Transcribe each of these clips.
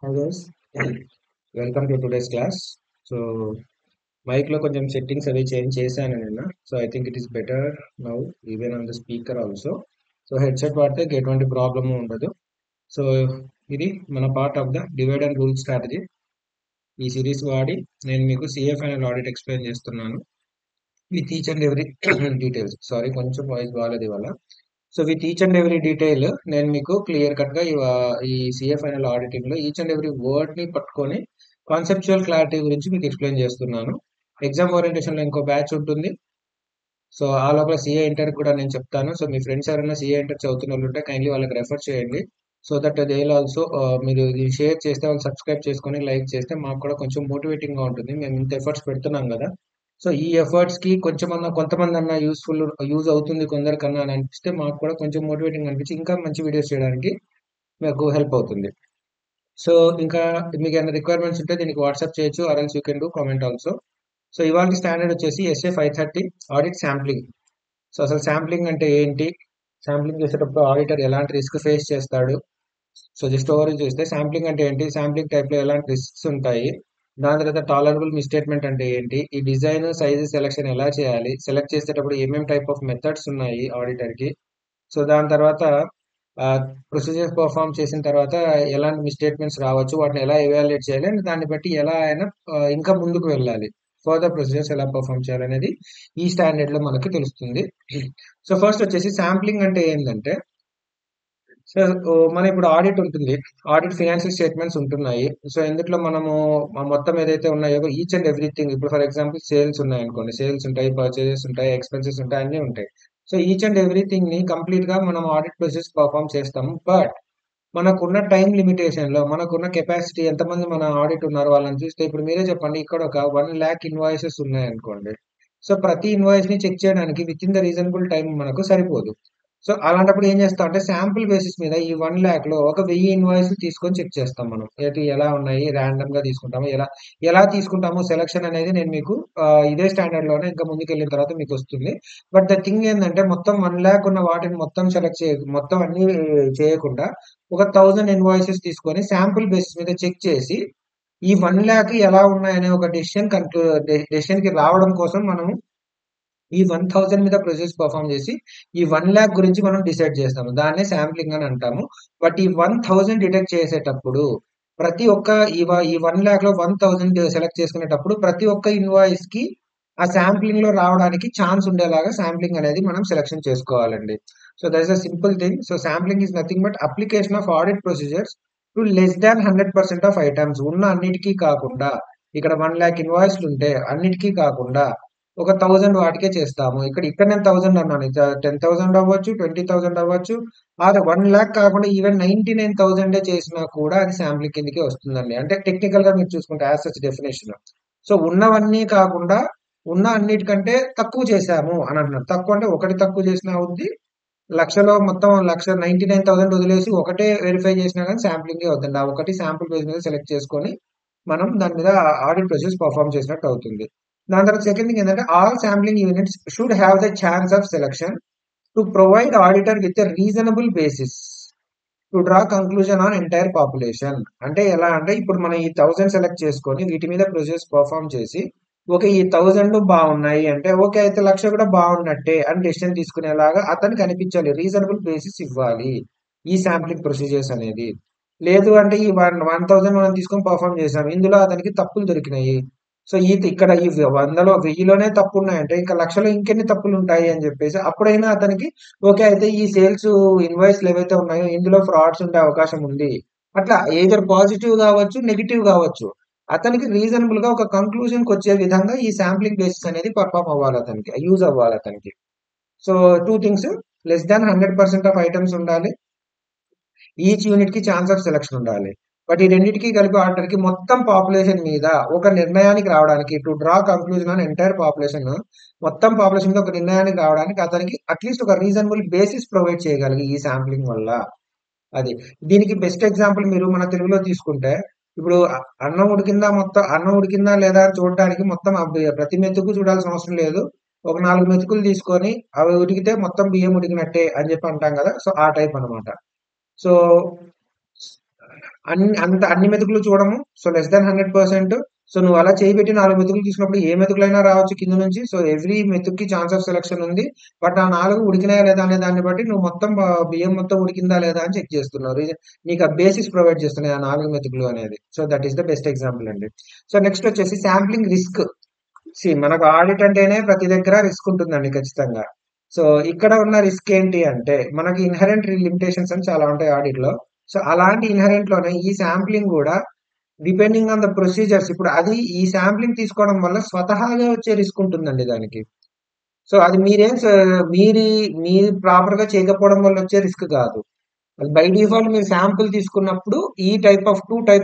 Hi guys, welcome to today's class. So mic లో కొంచెం settings అవి చేంజ్ చేశాను నిన్న. So I think it is better now even on the speaker also. So headset వాడితే ఎటువంటి problem ఉండదు. So ఇది మన part of the divide and rule strategy. ఈ సిరీస్ వాడి నేను మీకు సిఏ ఫైనల్ ఆడిట్ ఎక్స్ప్లెయిన్ చేస్తున్నాను with each and every details. Sorry, కొంచెం వాయిస్ బాగాలేదు ఇవాళ. So with each and every detail నేను మీకు క్లియర్ కట్ గా ఈ సిఏ ఫైనల్ ఆడిటింగ్ లో ఈచ్ అండ్ ఎవ్రీ వర్డ్ ని పట్టుకొని కాన్సెప్చువల్ క్లారిటీ గురించి మీకు ఎక్స్ప్లెయిన్ చేస్తున్నాను. ఎగ్జామ్ ఓరియంటేషన్ లో ఇంకో బ్యాచ్ ఉంటుంది. సో ఆ లోపల సిఏ ఇంటర్ కూడా నేను చెప్తాను. సో మీ ఫ్రెండ్స్ ఎవరైనా సిఏ ఇంటర్ చదువుతున్న వాళ్ళు ఉంటే కైండ్లీ వాళ్ళకి రెఫర్ చేయండి. సో దట్ దే ఆల్సో మీరు ఇది షేర్ చేస్తే వాళ్ళు సబ్స్క్రైబ్ చేసుకొని లైక్ చేస్తే మాకు కూడా కొంచెం మోటివేటింగ్ గా ఉంటుంది. మేము ఇంత ఎఫర్ట్స్ పెడుతున్నాం కదా. సో ఈ ఎఫర్ట్స్ కి కొంతమంది అన్న యూజ్ అవుతుంది కొందరికన్నా అని అనిపిస్తే మాకు కూడా కొంచెం మోటివేటింగ్ అనిపించి ఇంకా మంచి వీడియోస్ చేయడానికి మాకు హెల్ప్ అవుతుంది. సో ఇంకా మీకు ఏమైనా రిక్వైర్మెంట్స్ ఉంటే దీనికి వాట్సాప్ చేయొచ్చు, or else you can do comment also. So ఇవాళ స్టాండర్డ్ వచ్చేసి ఎస్ఏ 530 ఆడిట్ శాంప్లింగ్. సో అసలు శాంప్లింగ్ అంటే ఏంటి, శాంప్లింగ్ చేసేటప్పుడు ఆడిటర్ ఎలాంటి రిస్క్ ఫేస్ చేస్తాడు. సో జస్ట్ ఓవర్ చూస్తే శాంప్లింగ్ అంటే ఏంటి, శాంప్లింగ్ టైప్ లో ఎలాంటి రిస్క్స్ ఉంటాయి, దాని తర్వాత టాలరబుల్ మిస్టేట్మెంట్ అంటే ఏంటి, ఈ డిజైన్ సైజ్ సెలెక్షన్ ఎలా చేయాలి, సెలెక్ట్ చేసేటప్పుడు ఏమేమి టైప్ ఆఫ్ మెథడ్స్ ఉన్నాయి ఆడిటర్ కి. సో దాని తర్వాత ప్రొసీజర్ పర్ఫామ్ చేసిన తర్వాత ఎలాంటి మిస్టేట్మెంట్స్ రావచ్చు, వాటిని ఎలా ఎవాల్యుయేట్ చేయాలి, and దాన్ని బట్టి ఎలా అయినా ఇంకా ముందుకు వెళ్ళాలి, ఫర్దర్ ప్రొసీజర్స్ ఎలా పర్ఫామ్ చేయాలనేది ఈ స్టాండర్డ్ లో మనకి తెలుస్తుంది. సో ఫస్ట్ వచ్చేసి శాంప్లింగ్ అంటే ఏంటంటే, సో మన ఇప్పుడు ఆడిట్ ఉంటుంది, ఆడిట్ ఫినాన్షియల్ స్టేట్మెంట్స్ ఉంటున్నాయి. సో ఇందులో మనము మొత్తం ఏదైతే ఉన్నాయో ఈచ్ అండ్ ఎవ్రీథింగ్, ఇప్పుడు ఫర్ ఎగ్జాంపుల్ సేల్స్ ఉన్నాయి అనుకోండి, సేల్స్ ఉంటాయి, పర్చేజెస్ ఉంటాయి, ఎక్స్పెన్సెస్ ఉంటాయి, అన్నీ ఉంటాయి. సో ఈచ్ అండ్ ఎవ్రీథింగ్ ని కంప్లీట్ గా మనం ఆడిట్ ప్రొసెస్ పర్ఫామ్ చేస్తాము. బట్ మనకున్న టైం లిమిటేషన్ లో, మనకున్న కెపాసిటీ, ఎంతమంది మన ఆడిట్ ఉన్నారు వాళ్ళని చూస్తే, ఇప్పుడు మీరే చెప్పండి, ఇక్కడ ఒక 1 lakh ఇన్వాయిసెస్ ఉన్నాయి అనుకోండి. సో ప్రతి ఇన్వాయిస్ ని చెక్ చేయడానికి with in the reasonable time మనకు సరిపోదు. సో అలాంటప్పుడు ఏం చేస్తాం అంటే, శాంపుల్ బేసిస్ మీద ఈ 1 lakh లో ఒక 1000 ఇన్వాయిస్ తీసుకొని చెక్ చేస్తాం మనం. ఏంటి ఎలా ఉన్నాయి, ర్యాండమ్ గా తీసుకుంటాము, ఎలా ఎలా తీసుకుంటాము సెలక్షన్ అనేది నేను మీకు ఇదే స్టాండర్డ్ లోనే ఇంకా ముందుకు వెళ్ళిన తర్వాత మీకు వస్తుంది. బట్ ద థింగ్ ఏంటంటే, మొత్తం 1 lakh ఉన్న వాటిని మొత్తం సెలెక్ట్ మొత్తం అన్ని చేయకుండా ఒక 1000 ఇన్వాయిసెస్ తీసుకొని శాంపుల్ బేసిస్ మీద చెక్ చేసి ఈ 1 lakh ఎలా ఉన్నాయనే ఒక డెసిషన్ కి రావడం కోసం మనం ఈ 1000 మీద ప్రొసెస్ పర్ఫామ్ చేసి ఈ 1 lakh గురించి మనం డిసైడ్ చేస్తాము. దాన్నే శాంప్లింగ్ అని అంటాము. బట్ ఈ 1000 డిటెక్ట్ చేసేటప్పుడు ప్రతి ఒక్క ఈ 1 lakh లో 1000 సెలెక్ట్ చేసుకునేటప్పుడు ప్రతి ఒక్క ఇన్వాయిస్ కి ఆ శాంప్లింగ్ లో రావడానికి ఛాన్స్ ఉండేలాగా శాంప్లింగ్ అనేది మనం సెలెక్షన్ చేసుకోవాలండి. So that is a simple thing. So sampling is nothing but application of audit procedures to less than 100% of items. ఉన్న అన్నిటికీ కాకుండా, ఇక్కడ 1 lakh ఇన్వాయిస్లు ఉంటే అన్నిటికీ కాకుండా ఒక 1000 వాటికే చేస్తాము. ఇక్కడ నేను 1000 అన్నాను. 10,000 అవ్వచ్చు, 20,000 అవ్వచ్చు, ఆర్ 1 lakh కాకుండా ఈవెన్ 99,000 చేసినా కూడా అది శాంప్లింగ్ కిందకే వస్తుందండి. అంటే టెక్నికల్ గా మీరు చూసుకుంటే యాజ్ సచ్ డెఫినేషన్. సో ఉన్నవన్నీ కాకుండా ఉన్న అన్నిటికంటే తక్కువ చేశాము అని అంటున్నారు. తక్కువ అంటే ఒకటి తక్కువ చేసినా అవుద్ది, లక్షలో మొత్తం 1,99,000 వదిలేసి ఒకటే వెరిఫై చేసినా కానీ శాంప్లింగ్ అవుతుంది. ఆ ఒకటి శాంపుల్ బేస్ మీద సెలెక్ట్ చేసుకొని మనం దాని మీద ఆడిట్ ప్రాసెస్ పర్ఫామ్ చేసినట్టు అవుతుంది. దాని తర్వాత సెకండ్ థింగ్ ఏంటంటే, all sampling units should have the chance of selection to provide auditor with a reasonable basis to draw conclusion on entire population. అంటే ఎలా అంటే, ఇప్పుడు మనం ఈ 1000 సెలెక్ట్ చేసుకొని వీటి మీద ప్రొసెస్ పర్ఫామ్ చేసి ఓకే ఈ 1000 బాగున్నాయి అంటే ఓకే అయితే 1,00,000 కూడా బాగున్నట్టే అని డెసిషన్ తీసుకునేలాగా అతనికి అనిపించాలి, రీజనబుల్ బేసిస్ ఇవ్వాలి ఈ శాంప్లింగ్ ప్రొసీజర్స్ అనేది. లేదు అంటే ఈ 1000 మనం తీసుకొని పర్ఫామ్ చేసాం, ఇందులో అతనికి తప్పులు దొరికినాయి. సో ఇక్కడ ఈ 100లో 1000లోనే తప్పు ఉన్నాయంటే ఇంకా 1,00,000లో ఇంకెన్ని తప్పులు ఉంటాయి అని చెప్పేసి అప్పుడైనా అతనికి ఓకే అయితే ఈ సేల్స్ ఇన్వాయిస్లు ఏవైతే ఉన్నాయో ఇందులో ఫ్రాడ్స్ ఉండే అవకాశం ఉంది. అట్లా ఏదర్ పాజిటివ్ కావచ్చు, నెగిటివ్ కావచ్చు, అతనికి రీజనబుల్ గా ఒక కంక్లూజన్ కి వచ్చే విధంగా ఈ శాంప్లింగ్ బేసిస్ అనేది పర్ఫామ్ అవ్వాలి, అతనికి యూజ్ అవ్వాలి అతనికి. So two things, less than 100% of items ఉండాలి, ఈచ్ యూనిట్ కి ఛాన్స్ ఆఫ్ సెలక్షన్ ఉండాలి. బట్ ఈ రెండింటికి కలిపి ఆర్డర్ కి మొత్తం పాపులేషన్ మీద ఒక నిర్ణయానికి రావడానికి, to draw conclusion on entire population, మొత్తం పాపులేషన్ మీద ఒక నిర్ణయానికి రావడానికి అతనికి అట్లీస్ట్ ఒక రీజనబుల్ బేసిస్ ప్రొవైడ్ చేయగలిగి ఈ శాంప్లింగ్ వల్ల. అది దీనికి బెస్ట్ ఎగ్జాంపుల్ మీరు మన తెలుగులో తీసుకుంటే, ఇప్పుడు అన్నం ఉడికిందా లేదా అని చూడడానికి మొత్తం ప్రతి మెతుకు చూడాల్సిన అవసరం లేదు. ఒక 4 మెతుకులు తీసుకొని అవి ఉడికితే మొత్తం బియ్యం ఉడికినట్టే అని చెప్పి అంటాం కదా. సో ఆ టైప్ అన్నమాట. సో అన్ని మెతుకులు చూడము. So less than 100%. సో నువ్వు అలా చేయి పెట్టి 4 మెతుకులు తీసుకున్నప్పుడు ఏ మెతుకులైనా రావచ్చు కింద నుంచి. సో ఎవ్రీ మెతుక్కి ఛాన్స్ ఆఫ్ సెలక్షన్ ఉంది. బట్ ఆ 4 ఉడికినాయా లేదా అనే దాన్ని బట్టి నువ్వు మొత్తం బియ్యం మొత్తం ఉడికిందా లేదా అని చెక్ చేస్తున్నారు. నీకు ఆ బేసిస్ ప్రొవైడ్ చేస్తున్నాయి ఆ 4 మెతుకులు అనేది. So that is the best example అండి. సో నెక్స్ట్ వచ్చేసి శాంప్లింగ్ రిస్క్. మనకు ఆడిట్ అంటేనే ప్రతి దగ్గర రిస్క్ ఉంటుందండి ఖచ్చితంగా. సో ఇక్కడ ఉన్న రిస్క్ ఏంటి అంటే మనకి ఇన్హరెంట్ లిమిటేషన్స్ అని చాలా ఉంటాయి ఆడిట్ లో. సో అలాంటి ఇన్హరెంట్ లోనే ఈ శాంప్లింగ్ కూడా డిపెండింగ్ ఆన్ ద ప్రొసీజర్స్. ఇప్పుడు అది ఈ శాంప్లింగ్ తీసుకోవడం వల్ల స్వతహాగా వచ్చే రిస్క్ ఉంటుందండి దానికి. సో అది మీరి మీరు ప్రాపర్ గా చేయకపోవడం వల్ల వచ్చే రిస్క్ కాదు. అది బై డిఫాల్ట్ మీరు శాంపుల్ తీసుకున్నప్పుడు ఈ టైప్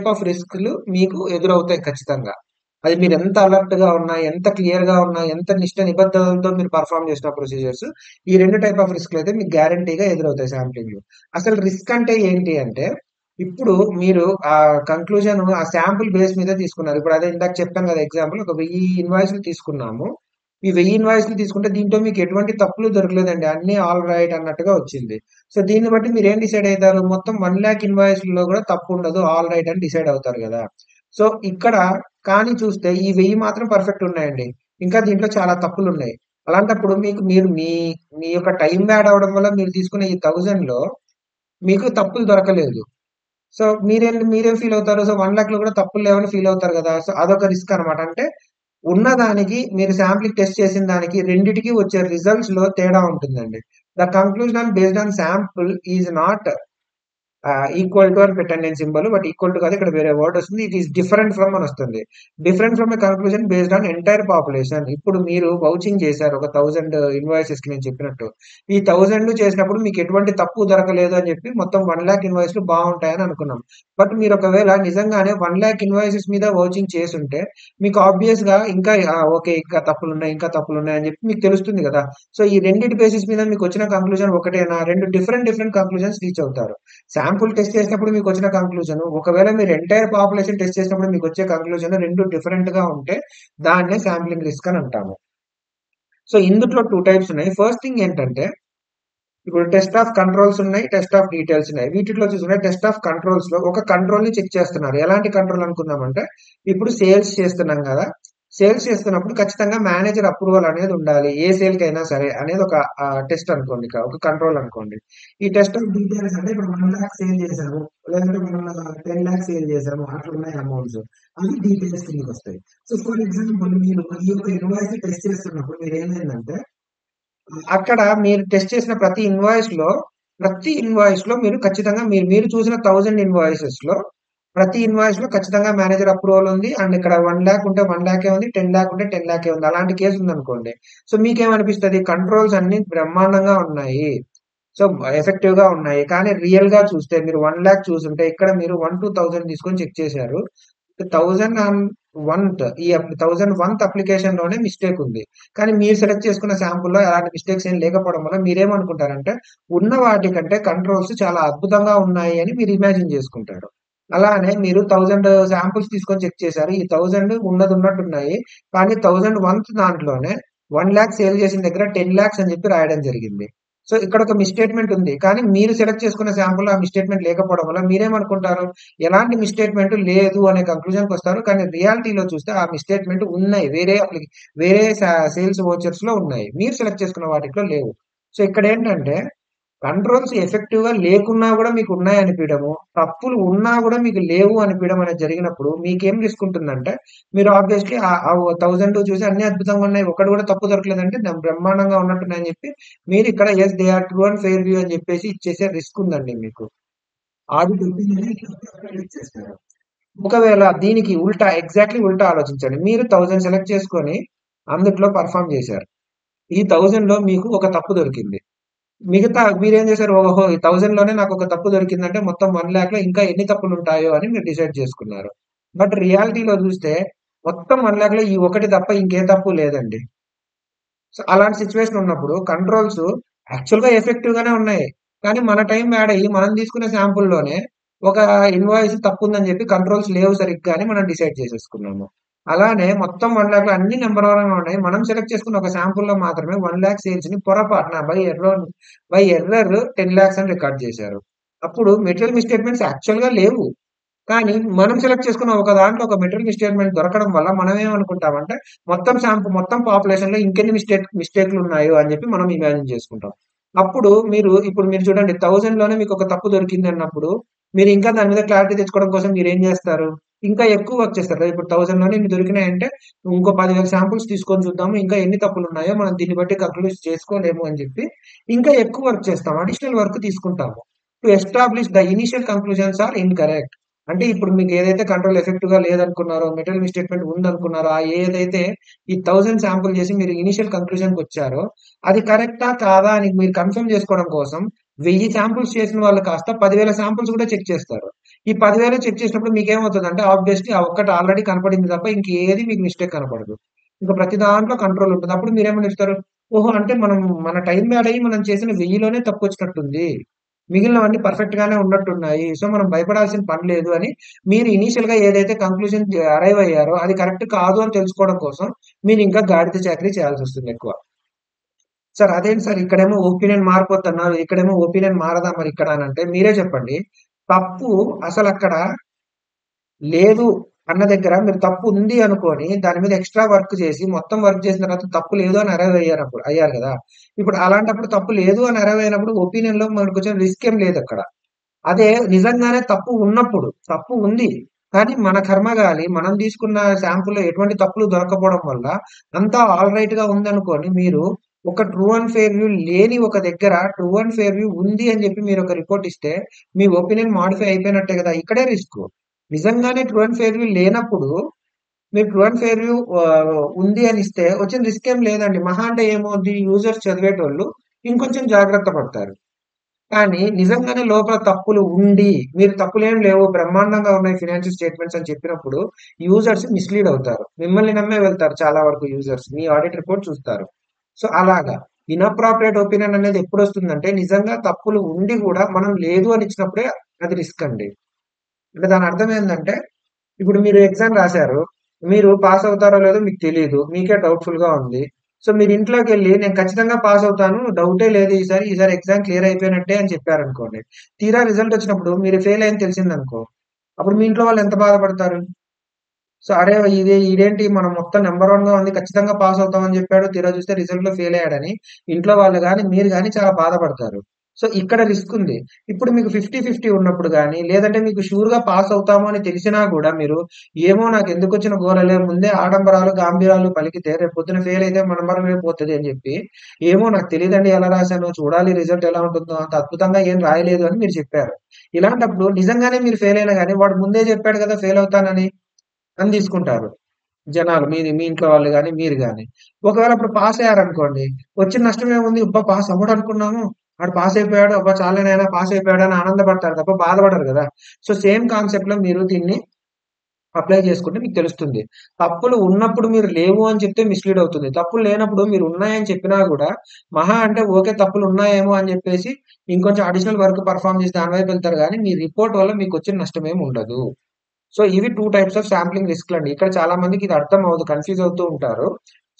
ఆఫ్ రిస్క్లు మీకు ఎదురవుతాయి ఖచ్చితంగా. అది మీరు ఎంత అలర్ట్ గా ఉన్నా, ఎంత క్లియర్ గా ఉన్నా, ఎంత నిష్ట నిబద్ధతలతో మీరు పర్ఫామ్ చేసిన ప్రొసీజర్స్, ఈ 2 టైప్ ఆఫ్ రిస్క్‌లు అయితే మీకు గ్యారంటీగా ఎదురవుతాయి శాంప్లింగ్‌లో. అసలు రిస్క్ అంటే ఏంటి అంటే, ఇప్పుడు మీరు కంక్లూజన్ ఆ శాంపుల్ బేస్ మీద తీసుకున్నారు. ఇప్పుడు అదే ఇందాక చెప్పాను కదా ఎగ్జాంపుల్ ఒక 1000 ఇన్వాయిస్‌లు తీసుకున్నాము. ఈ 1000 ఇన్వాయిస్‌లు తీసుకుంటే దీంట్లో మీకు ఎటువంటి తప్పులు దొరకలేదండి. అన్నీ ఆల్ రైట్ అన్నట్టుగా వచ్చింది. సో దీన్ని బట్టి మీరేం డిసైడ్ అయితారు? మొత్తం 1,00,000 ఇన్వాయిస్‌లలో కూడా తప్పు ఉండదు. ఆల్ రైట్ అని డిసైడ్ అవుతారు కదా! సో ఇక్కడ కానీ చూస్తే ఈ 1000 మాత్రం పర్ఫెక్ట్ ఉన్నాయండి. ఇంకా దీంట్లో చాలా తప్పులున్నాయి. అలాంటప్పుడు మీరు మీ యొక్క టైమ్ యాడ్ అవ్వడం వల్ల మీరు తీసుకున్న ఈ 1000లో మీకు తప్పులు దొరకలేదు. సో మీరేం ఫీల్ అవుతారు? సో 1,00,000లో కూడా తప్పులు లేవని ఫీల్ అవుతారు కదా! సో అదొక రిస్క్ అన్నమాట. అంటే ఉన్నదానికి మీరు శాంప్లింగ్ టెస్ట్ చేసిన దానికి రెండిటికి వచ్చే రిజల్ట్స్‌లో తేడా ఉంటుందండి. The conclusion based on sample is not equal to అని పెట్టండి నేను సింబల్. బట్ ఈక్వల్ టు కాదు ఇక్కడ వేరే వర్డ్ వస్తుంది. ఇట్ ఈస్ డిఫరెంట్ ఫ్రమ్ అని వస్తుంది. Different from a conclusion based on entire population. ఇప్పుడు మీరు వౌచింగ్ చేశారు ఒక 1000 ఇన్వాయిసెస్ కి నేను చెప్పినట్టు. ఈ 1000 చేసినప్పుడు మీకు ఎటువంటి తప్పు దొరకలేదు అని చెప్పి మొత్తం 1,00,000 ఇన్వాయిస్‌లు బాగుంటాయని అనుకున్నాం. బట్ మీరు ఒకవేళ నిజంగానే 1,00,000 ఇన్వాయిసెస్ మీద వౌచింగ్ చేసుంటే మీకు ఆబ్వియస్‌గా ఇంకా ఓకే. ఇంకా తప్పులున్నాయి, ఇంకా తప్పులున్నాయి అని చెప్పి మీకు తెలుస్తుంది కదా! సో ఈ రెండిటి బేసిస్ మీద మీకు వచ్చిన కంక్లూజన్ ఒకటేనా? 2 డిఫరెంట్ కంక్లూజన్స్ రీచ్ అవుతారు. శాంపుల్ టెస్ట్ చేసినప్పుడు మీకొచ్చిన కంక్లూజన్, ఒకవేళ మీరు ఎంటైర్ పాపులేషన్ టెస్ట్ చేసినప్పుడు మీకొచ్చే కంక్లూజన్ 2 డిఫరెంట్‌గా ఉంటే దాన్నే శాంప్లింగ్ రిస్క్ అని అంటాము. సో ఇందుట్లో 2 టైప్స్ ఉన్నాయి. ఫస్ట్ థింగ్ ఏంటంటే ఇప్పుడు టెస్ట్ ఆఫ్ కంట్రోల్స్ ఉన్నాయి. టెస్ట్ ఆఫ్ డీటెయిల్స్ ఉన్నాయి. వీటిలో చూసుకుంటే టెస్ట్ ఆఫ్ కంట్రోల్స్ లో ఒక కంట్రోల్ ని చెక్ చేస్తున్నారు. ఎలాంటి కంట్రోల్ అనుకుందామంటే ఇప్పుడు సేల్స్ చేస్తున్నాం కదా! సేల్స్ చేస్తున్నప్పుడు ఖచ్చితంగా మేనేజర్ అప్రూవల్ అనేది ఉండాలి. ఏ సేల్ కైనా సరే అనేది ఒక టెస్ట్ అనుకోండి. ఒక కంట్రోల్ అనుకోండి. ఈ టెస్ట్ ఆఫ్ డీటెయిల్స్ అంటే ఇప్పుడు 1,00,000 సేల్ చేశాము. లేదంటే మనం 10,00,000 సేల్ చేశాము. అట్లున్నాయి అమౌంట్స్. అవి డీటెయిల్స్ కిందకొస్తాయి. సో ఫర్ ఎగ్జాంపుల్ మీరు ఈ యొక్క ఇన్వాయిస్ టెస్ట్ చేస్తున్నప్పుడు మీరేమైందంటే అక్కడ మీరు టెస్ట్ చేసిన ప్రతి ఇన్వాయిస్ లో మీరు ఖచ్చితంగా మీరు చూసిన 1000 ఇన్వాయిసెస్ లో ప్రతి ఇన్వాయిస్ లో ఖచ్చితంగా మేనేజర్ అప్రూవల్ ఉంది. అండ్ ఇక్కడ 1,00,000 ఉంటే 1,00,000 ఉంది. 10,00,000 ఉంటే 10,00,000 ఉంది. అలాంటి కేసు ఉందనుకోండి. సో మీకేమనిపిస్తది? కంట్రోల్స్ అన్ని బ్రహ్మాండంగా ఉన్నాయి. సో ఎఫెక్టివ్ గా ఉన్నాయి. కానీ రియల్ గా చూస్తే మీరు 1,00,000 చూసుంటే ఇక్కడ మీరు 1-2,000 తీసుకొని చెక్ చేశారు. 1001th అప్లికేషన్ లోనే మిస్టేక్ ఉంది. కానీ మీరు సెలెక్ట్ చేసుకున్న శాంపుల్‌లో ఎలాంటి మిస్టేక్స్ ఏం లేకపోవడం వల్ల మీరేమనుకుంటారంటే, ఉన్న వాటికంటే కంట్రోల్స్ చాలా అద్భుతంగా ఉన్నాయి అని మీరు ఇమాజిన్ చేసుకుంటారు. అలానే మీరు 1000 శాంపుల్స్ తీసుకొని చెక్ చేశారు. ఈ 1000 ఉన్నదున్నట్టున్నాయి. కానీ 1001th దాంట్లోనే 1,00,000 సేల్ చేసిన దగ్గర 10,00,000 అని చెప్పి రాయడం జరిగింది. సో ఇక్కడ ఒక మిస్‌స్టేట్‌మెంట్ ఉంది. కానీ మీరు సెలెక్ట్ చేసుకున్న శాంపుల్‌లో ఆ మిస్‌స్టేట్‌మెంట్ లేకపోవడం వల్ల మీరేమనుకుంటారు? ఎలాంటి మిస్‌స్టేట్‌మెంట్ లేదు అనే కంక్లూజన్‌కొస్తారు. కానీ రియాలిటీలో చూస్తే ఆ మిస్‌స్టేట్‌మెంట్ ఉన్నాయి. వేరే సేల్స్ వోచర్స్‌లో ఉన్నాయి. మీరు సెలెక్ట్ చేసుకున్న వాటిట్లో లేవు. సో ఇక్కడేంటంటే కంట్రోల్స్ ఎఫెక్టివ్‌గా లేకున్నా గూడా మీకున్నాయనిపియడము, తప్పులు ఉన్నా గూడా మీకు లేవు అనిపియడం అనేది జరిగినప్పుడు మీకేం రిస్క్ ఉంటుందంటే, మీరు ఆబ్వియస్‌లీ ఆ 1000 చూసి అన్నీ అద్భుతంగా ఉన్నాయి. ఒక్కటి గూడా తప్పు దొరకలేదంటే బ్రహ్మాండంగా ఉన్నట్టున్నాయని జెప్పి మీరిక్కడ yes they are true and fair view అని జెప్పేసి ఇచ్చేసే రిస్క్ ఉందండి మీకు. ఆడిట్ ఒపీనియన్ ఇచ్చేస్తారు. ఒకవేళ దీనికి ఎగ్జాక్ట్‌లీ ఉల్టా ఆలోచించండి. మీరు 1000 సెలెక్ట్ చేసుకొని అందుట్లో పెర్ఫార్మ్ జేశారు. ఈ 1000లో మీకు ఒక తప్పు దొరికింది. మిగతా మీరేం చేశారు? ఓహో! ఈ 1000 లోనే నాకొక తప్పు దొరికిందంటే మొత్తం 1,00,000లో ఇంకా ఎన్ని తప్పులుంటాయో అని మీరు డిసైడ్ చేసుకున్నారు. బట్ రియాలిటీలో చూస్తే మొత్తం 1,00,000లో ఈ ఒకటి తప్ప ఇంకే తప్పు లేదండి. సో, అలాంటి సిట్యుయేషన్ ఉన్నప్పుడు కంట్రోల్స్ యాక్చువల్‌గా ఎఫెక్టివ్ గానే ఉన్నాయి. కానీ మన టైం యాడ్ అయ్యి మనం తీసుకునే శాంపుల్‌లోనే ఒక ఇన్వాయిస్ తప్పుందని చెప్పి కంట్రోల్స్ లేవు సరిగ్గా అని మనం డిసైడ్ చేసేసుకున్నాము. అలానే మొత్తం 1,00,000లో అన్ని నంబర్ వన్‌గా ఉన్నాయి. మనం సెలెక్ట్ చేసుకున్న ఒక శాంపుల్‌లో మాత్రమే 1,00,000 సేల్స్‌ని పొరపాటున బై ఎర్రర్ 10,00,000 అని రికార్డ్ చేశారు. అప్పుడు మెటీరియల్ మిస్టేట్మెంట్స్ యాక్చువల్‌గా లేవు. కానీ మనం సెలెక్ట్ చేసుకున్న ఒక దాంట్లో ఒక మెటీరియల్ మిస్టేట్మెంట్ దొరకడం వల్ల మనం ఏమనుకుంటామంటే మొత్తం పాపులేషన్‌లో ఇంకెన్ని మిస్టేక్‌లున్నాయో అని చెప్పి మనం ఇమాజిన్ చేసుకుంటాం. అప్పుడు ఇప్పుడు మీరు చూడండి 1000 లోనే మీకొక తప్పు దొరికిందన్నప్పుడు మీరు ఇంకా దాని మీద క్లారిటీ తెచ్చుకోవడం కోసం మీరేం జేస్తారు? ఇంకా ఎక్కువ వర్క్ చేస్తారు కదా! ఇప్పుడు 1000 లోనే ఇన్ని దొరికినాయంటే ఇంకో 10,000 శాంపుల్స్ తీసుకొని చూద్దాము. ఇంకా ఎన్ని తప్పులున్నాయో మనం దీన్ని బట్టి కంక్లూడ్ చేసుకోలేము అని చెప్పి ఇంకా ఎక్కువ వర్క్ చేస్తాం. అడిషనల్ వర్క్ తీసుకుంటాము. To establish the initial conclusions are incorrect. అంటే ఇప్పుడు మీకు ఏదైతే కంట్రోల్ ఎఫెక్టివ్‌గా లేదనుకున్నారో, మెటీరియల్ మిస్‌స్టేట్‌మెంట్ ఉందనుకున్నారో, ఏదైతే ఈ 1000 శాంపుల్ చేసి మీరు ఇనీషియల్ కంక్లూజన్‌కొచ్చారో, అది కరెక్టా? కాదా? అని మీరు కన్ఫర్మ్ చేసుకోవడం కోసం 1000 శాంపుల్స్ చేసిన వాళ్ళు కాస్త 10,000 శాంపుల్స్ కూడా చెక్ చేస్తారు. ఈ 10,000 చెక్ చేసినప్పుడు మీకేమవుతదంటే ఆబ్వియస్‌లీ ఆ ఒక్కటి ఆల్రెడీ కనపడింది తప్ప ఇంకేది మీకు మిస్టేక్ కనపడదు. ఇంక ప్రతి దాంట్లో కంట్రోల్ ఉంటది. అప్పుడు మీరేమని చెప్తారు? ఓహో! అంటే మన టైమ్ బ్యాడ్ అయ్యి మనం చేసిన 1000లోనే తప్పొచ్చినట్టుంది. మిగిలినవన్నీ పర్ఫెక్ట్ గానే ఉన్నట్టున్నాయి. సో, మనం భయపడాల్సిన పని లేదు అని మీరు ఇనీషియల్‌గా ఏదైతే కంక్లూజన్ అరైవ్ అయ్యారో అది కరెక్ట్ కాదు అని తెలుసుకోవడం కోసం మీరింకా గాడిద చాకరీ చేయాల్సొస్తుంది ఎక్కువ. సార్ అదేంటి సార్ ఇక్కడేమో ఒపీనియన్ మారిపోద్దన్నారు. ఇక్కడేమో ఒపీనియన్ మారదా మరిక్కడ అనంటే మీరే చెప్పండి. తప్పు అసలక్కడ లేదు అన్న దగ్గర మీరు తప్పు ఉంది అనుకోని దాని మీద ఎక్స్‌ట్రా వర్క్ చేసి మొత్తం వర్క్ చేసిన తర్వాత తప్పు లేదు అని అరైవ్ అయ్యారు కదా! ఇప్పుడు అలాంటప్పుడు తప్పు లేదు అని అరైవ్ అయినప్పుడు ఒపీనియన్‌లో మనకొచ్చిన రిస్క్ ఏం లేదక్కడ. అదే నిజంగానే తప్పు ఉన్నప్పుడు, తప్పు ఉంది. కానీ మన కర్మగాలి మనం తీసుకున్న శాంపుల్‌లో ఎటువంటి తప్పులు దొరక్కపోవడం వల్ల అంతా ఆల్ రైట్‌గా ఉందనుకోని మీరు ఒక ట్రూ అండ్ ఫెయిర్ వ్యూ లేని ఒక దగ్గర ట్రూ అండ్ ఫెయిర్ వ్యూ ఉంది అని చెప్పి మీరొక రిపోర్ట్ ఇస్తే మీ ఒపీనియన్ మోడిఫై అయిపోయినట్టే గదా! ఇక్కడే రిస్కు. నిజంగానే ట్రూ అండ్ ఫెయిర్ వ్యూ లేనప్పుడు మీరు ట్రూ అండ్ ఫెయిర్ వ్యూ ఉంది అని ఇస్తే వచ్చిన రిస్క్ ఏం లేదండి. మహా అంటే ఏమవుద్ది యూజర్స్ చదివేటోళ్ళు ఇంకొంచెం జాగ్రత్త పడతారు. కానీ నిజంగానే లోపల తప్పులు ఉండి, మీరు తప్పులేం లేవు బ్రహ్మాండంగా ఉన్నాయి ఫైనాన్షియల్ స్టేట్మెంట్స్ అని చెప్పినప్పుడు యూజర్స్ మిస్‌లీడ్ అవుతారు. మిమ్మల్ని నమ్మే వెళ్తారు చాలా వరకు యూజర్స్. మీ ఆడిట్ రిపోర్ట్ చూస్తారు. సో, అలాగా ఇనప్రాపరియేట్ ఒపీనియన్ అనేది ఎప్పుడొస్తుందంటే నిజంగా తప్పులు ఉండి గూడా మనం లేదు అని ఇచ్చినప్పుడే అది రిస్క్ అండి. అంటే దాని అర్థం ఏందంటే ఇప్పుడు మీరు ఎగ్జామ్ రాసారు. మీరు పాస్ అవుతారో లేదో మీకు తెలీదు. మీకే డౌట్‌ఫుల్‌గా ఉంది. సో, మీరు ఇంట్లోకెళ్ళి నేను ఖచ్చితంగా పాస్ అవుతాను. డౌటే లేదు ఈసారి ఎగ్జామ్ క్లియర్ అయిపోయినట్టే అని చెప్పారనుకోండి. తీరా రిజల్ట్ వచ్చినప్పుడు మీరు ఫెయిల్ అయ్యని తెలిసిందనుకో. అప్పుడు మీ ఇంట్లో వాళ్ళు ఎంత బాధపడతారు? సో, అరే! ఈడేంటి మనం మొత్తం నంబర్ వన్‌గా ఉంది. ఖచ్చితంగా పాస్ అవుతామని చెప్పాడు. తీరా చూస్తే రిజల్ట్‌లో ఫెయిల్ అయ్యాడని ఇంట్లో వాళ్ళు గాని, మీరు గాని చాలా బాధపడతారు. సో, ఇక్కడ రిస్క్ ఉంది. ఇప్పుడు మీకు 50, 50 ఉన్నప్పుడు గాని, లేదంటే మీకు ష్యూర్‌గా పాస్ అవుతాము అని తెలిసినా గూడా మీరు ఏమో నాకెందుకొచ్చిన గోలలే ముందే ఆడంబరాలు, గాంభీర్యాలు పలికితే రేపు పొద్దున ఫెయిల్ అయితే మన పరువే పోతది అని జెప్పి, ఏమో నాకు తెలీదండి ఎలా రాసానో, చూడాలి రిజల్ట్ ఎలా ఉంటుందో, అంత అద్భుతంగా ఏం రాయలేదు అని మీరు చెప్పారు. ఇలాంటప్పుడు నిజంగానే మీరు ఫెయిల్ అయినా గాని, వాడు ముందే జెప్పాడు గదా! ఫెయిల్ అవుతానని. అని తీసుకుంటారు. జనాలు మీ ఇంట్లో వాళ్ళు గాని, మీరు గాని. ఒకవేళ అప్పుడు పాస్ అయ్యారనుకోండి, వచ్చిన నష్టం ఏముంది? అబ్బా! పాస్ అవ్వడనుకున్నాము. ఆడు పాస్ అయిపోయాడు. అబ్బా! చాలులే నాయనా పాస్ అయిపోయాడు అని ఆనందపడతారు తప్ప బాధపడరు గదా! సో, సేమ్ కాన్సెప్ట్‌లో మీరు దీన్ని అప్లై చేసుకుంటే మీకు తెలుస్తుంది. తప్పులు ఉన్నప్పుడు మీరు లేవు అని చెప్తే మిస్‌లీడ్ అవుతుంది. తప్పులు లేనప్పుడు మీరు ఉన్నాయని చెప్పినా గూడా, మహా అంటే ఓకే. తప్పులు ఉన్నాయేమో అని జెప్పేసి ఇంకొంచెం అడిషనల్ వర్క్ పెర్ఫార్మ్ చేసి దాని వైపు వెళ్తారు గానీ, మీ రిపోర్ట్ వల్ల మీకొచ్చిన నష్టమేమి ఉండదు. సో, ఇవి 2 టైప్స్ ఆఫ్ శాంప్లింగ్ రిస్క్‌లండి. ఇక్కడ చాలా మందికి ఇది అర్థం అవ్వదు. కన్‌ఫ్యూజ్ అవుతూ ఉంటారు.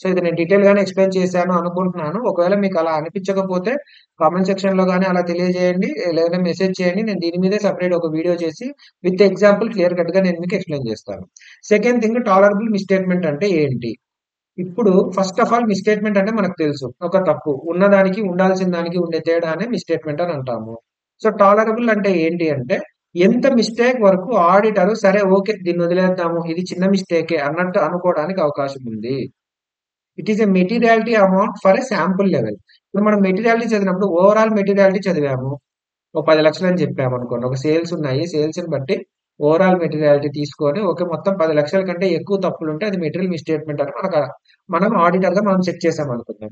సో, ఇది నేను డీటెయిల్‌గానే ఎక్స్‌ప్లెయిన్ చేశాను అనుకుంటున్నాను. ఒకవేళ మీకు అలా అనిపించకపోతే కామెంట్ సెక్షన్‌లో గాని అలా తెలియజేయండి. లేదంటే మెసేజ్ చేయండి. నేను దీని మీదే సెపరేట్ ఒక వీడియో చేసి విత్ ఎగ్జాంపుల్ క్లియర్ కట్‌గా నేను మీకు ఎక్స్‌ప్లెయిన్ చేస్తాను. సెకండ్ థింగ్ టాలరబుల్ మిస్‌స్టేట్‌మెంట్ అంటే ఏంటి? ఇప్పుడు ఫస్ట్ ఆఫ్ ఆల్ మిస్‌స్టేట్‌మెంట్ అంటే మనకు తెలుసు. ఒక తప్పు. ఉన్నదానికి, ఉండాల్సిన దానికి ఉండే తేడానే మిస్‌స్టేట్‌మెంట్ అని అంటాము. సో, టాలరబుల్ అంటే ఏంటి అంటే, ఎంత మిస్టేక్ వరకు ఆడిటరు సరే ఓకే. దీన్నొదిలేద్దాము. ఇది చిన్న మిస్టేకే అన్నట్టు అనుకోవడానికి అవకాశం ఉంది. It is a materiality amount for a sample level. ఇప్పుడు మనం మెటీరియాలిటీ చదివినప్పుడు ఓవరాల్ మెటీరియాలిటీ చదివాము. ఓ 10,00,000 అని చెప్పామనుకోండి. ఒక సేల్స్ ఉన్నాయి. సేల్స్‌ని బట్టి ఓవరాల్ మెటీరియాలిటీ తీసుకొని ఓకే. మొత్తం 10,00,000 కంటే ఎక్కువ తప్పులుంటే అది మెటీరియల్ మిస్‌స్టేట్‌మెంట్ అని మనం ఆడిటర్‌గా మనం చెక్ చేసామనుకుందాం.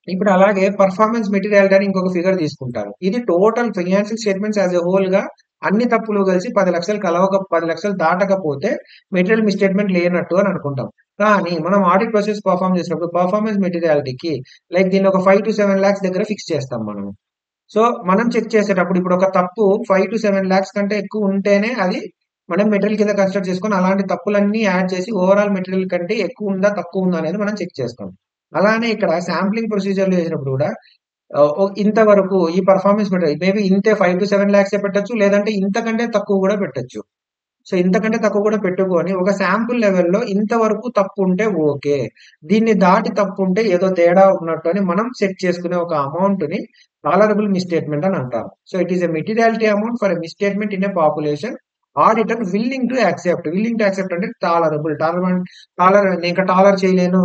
ఇప్పుడు అలాగే పెర్ఫార్మన్స్ మెటీరియాలిటీ అని ఇంకొక ఫిగర్ తీసుకుంటారు. ఇది total financial statements as a హోల్‌గా అన్ని తప్పులు కలిసి 10,00,000 10,00,000 దాటకపోతే మెటీరియల్ మిస్‌స్టేట్‌మెంట్ లేనట్టు అని అనుకుంటాం. కానీ మనం ఆడిట్ ప్రాసెస్ పెర్ఫార్మ్ చేసినప్పుడు పెర్ఫార్మన్స్ మెటీరియాలిటీకి లైక్ దీన్ని ఒక 5-7 లాక్స్ దగ్గర ఫిక్స్ చేస్తాం మనం. సో, మనం చెక్ చేసేటప్పుడు ఇప్పుడు ఒక తప్పు 5-7 లాక్స్ కంటే ఎక్కువ ఉంటేనే అది మనం మెటీరియల్ కింద కన్సిడర్ చేసుకొని అలాంటి తప్పులన్నీ యాడ్ చేసి ఓవరాల్ మెటీరియల్ కంటే ఎక్కువ ఉందా? తక్కువ ఉందా? అనేది మనం చెక్ చేస్తాం. అలానే ఇక్కడ శాంప్లింగ్ ప్రొసీజర్‌లో చేసినప్పుడు కూడా ఇంతవరకు ఈ పర్ఫార్మెన్స్ పెట్టాలి మేబీ ఇంతే 5 to 7 lakhs పెట్టచ్చు, లేదంటే ఇంతకంటే తక్కువ కూడా పెట్టచ్చు. సో ఇంతకంటే తక్కువ కూడా పెట్టుకొని ఒక శాంపుల్ లెవెల్‌లో ఇంతవరకు తప్పు ఉంటే ఓకే. దీన్ని దాటి తప్పు ఉంటే ఏదో తేడా ఉన్నట్టు అని మనం సెట్ చేసుకునే ఒక అమౌంట్‌ని టాలరబుల్ మిస్‌స్టేట్‌మెంట్ అని అంటారు. So it is a materiality amount for a misstatement in a population. Auditor willing to accept. Willing to accept అంటే టాలరబుల్. నేను ఇంకా టాలర్ చేయలేను.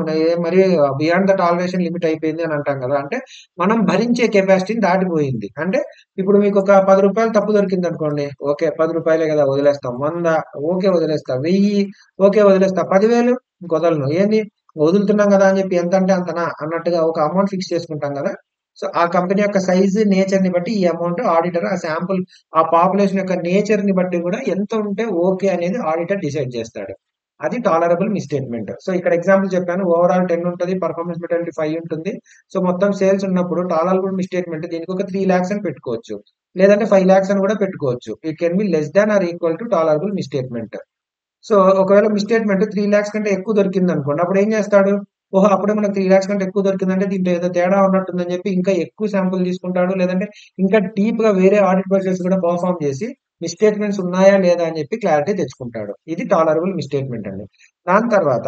మరి బియాండ్ ద టాలరేషన్ లిమిట్ అయిపోయింది అని అంటాం కదా! అంటే మనం భరించే కెపాసిటీని దాటిపోయింది. అంటే ఇప్పుడు మీకొక రూ. 10 తప్పు దొరికిందనుకోండి. ఓకే. రూ. 10 కదా వదిలేస్తాం. 100 ఓకే వదిలేస్తా. 1000 ఓకే వదిలేస్తా. 10,000 ఇంకొదలను. ఏంది వదులుతున్నాం గదా! అని చెప్పి ఎంతంటే అంతనా అన్నట్టుగా ఒక అమౌంట్ ఫిక్స్ చేసుకుంటాం గదా! సో, ఆ కంపెనీ యొక్క సైజ్, నేచర్‌ని బట్టి ఈ అమౌంట్ ఆడిటర్ ఆ శాంపుల్ ఆ పాపులేషన్ యొక్క నేచర్‌ని బట్టి గూడా ఎంత ఉంటే ఓకే అనేది ఆడిటర్ డిసైడ్ జేస్తాడు. అది టాలరబుల్ మిస్‌స్టేట్‌మెంట్. సో, ఇక్కడ ఎగ్జాంపుల్ చెప్పాను. ఓవరాల్ 10 ఉంటది. పర్ఫార్మెన్స్ మెటాలిటీ 5 ఉంటుంది. సో, మొత్తం సేల్స్ ఉన్నప్పుడు టాలరబుల్ మిస్‌స్టేట్‌మెంట్ దీనికి ఒక 3,00,000 అని పెట్టుకోవచ్చు. లేదంటే 5,00,000 అని గూడా పెట్టుకోవచ్చు. It can be less than or equal to tolerable misstatement. So, ఒకవేళ మిస్‌స్టేట్‌మెంట్ 3,00,000 కంటే ఎక్కువ దొరికిందనుకోండి. అప్పుడేం జేస్తాడు? ఓహో! అప్పుడే మనకు 3,00,000 కంటే ఎక్కువ దొరికిందంటే దీంట్లో ఏదో తేడా ఉన్నట్టుందని జెప్పి ఇంకా ఎక్కువ శాంపుల్ తీసుకుంటాడు. లేదంటే ఇంకా డీప్‌గా వేరే ఆడిట్ ప్రాసెస్ గూడా పెర్ఫార్మ్ జేసి మిస్‌స్టేట్‌మెంట్స్ ఉన్నాయా? లేదా? అని జెప్పి క్లారిటీ తెచ్చుకుంటాడు. ఇది టాలరబుల్ మిస్‌స్టేట్‌మెంట్ అండి. దాని తర్వాత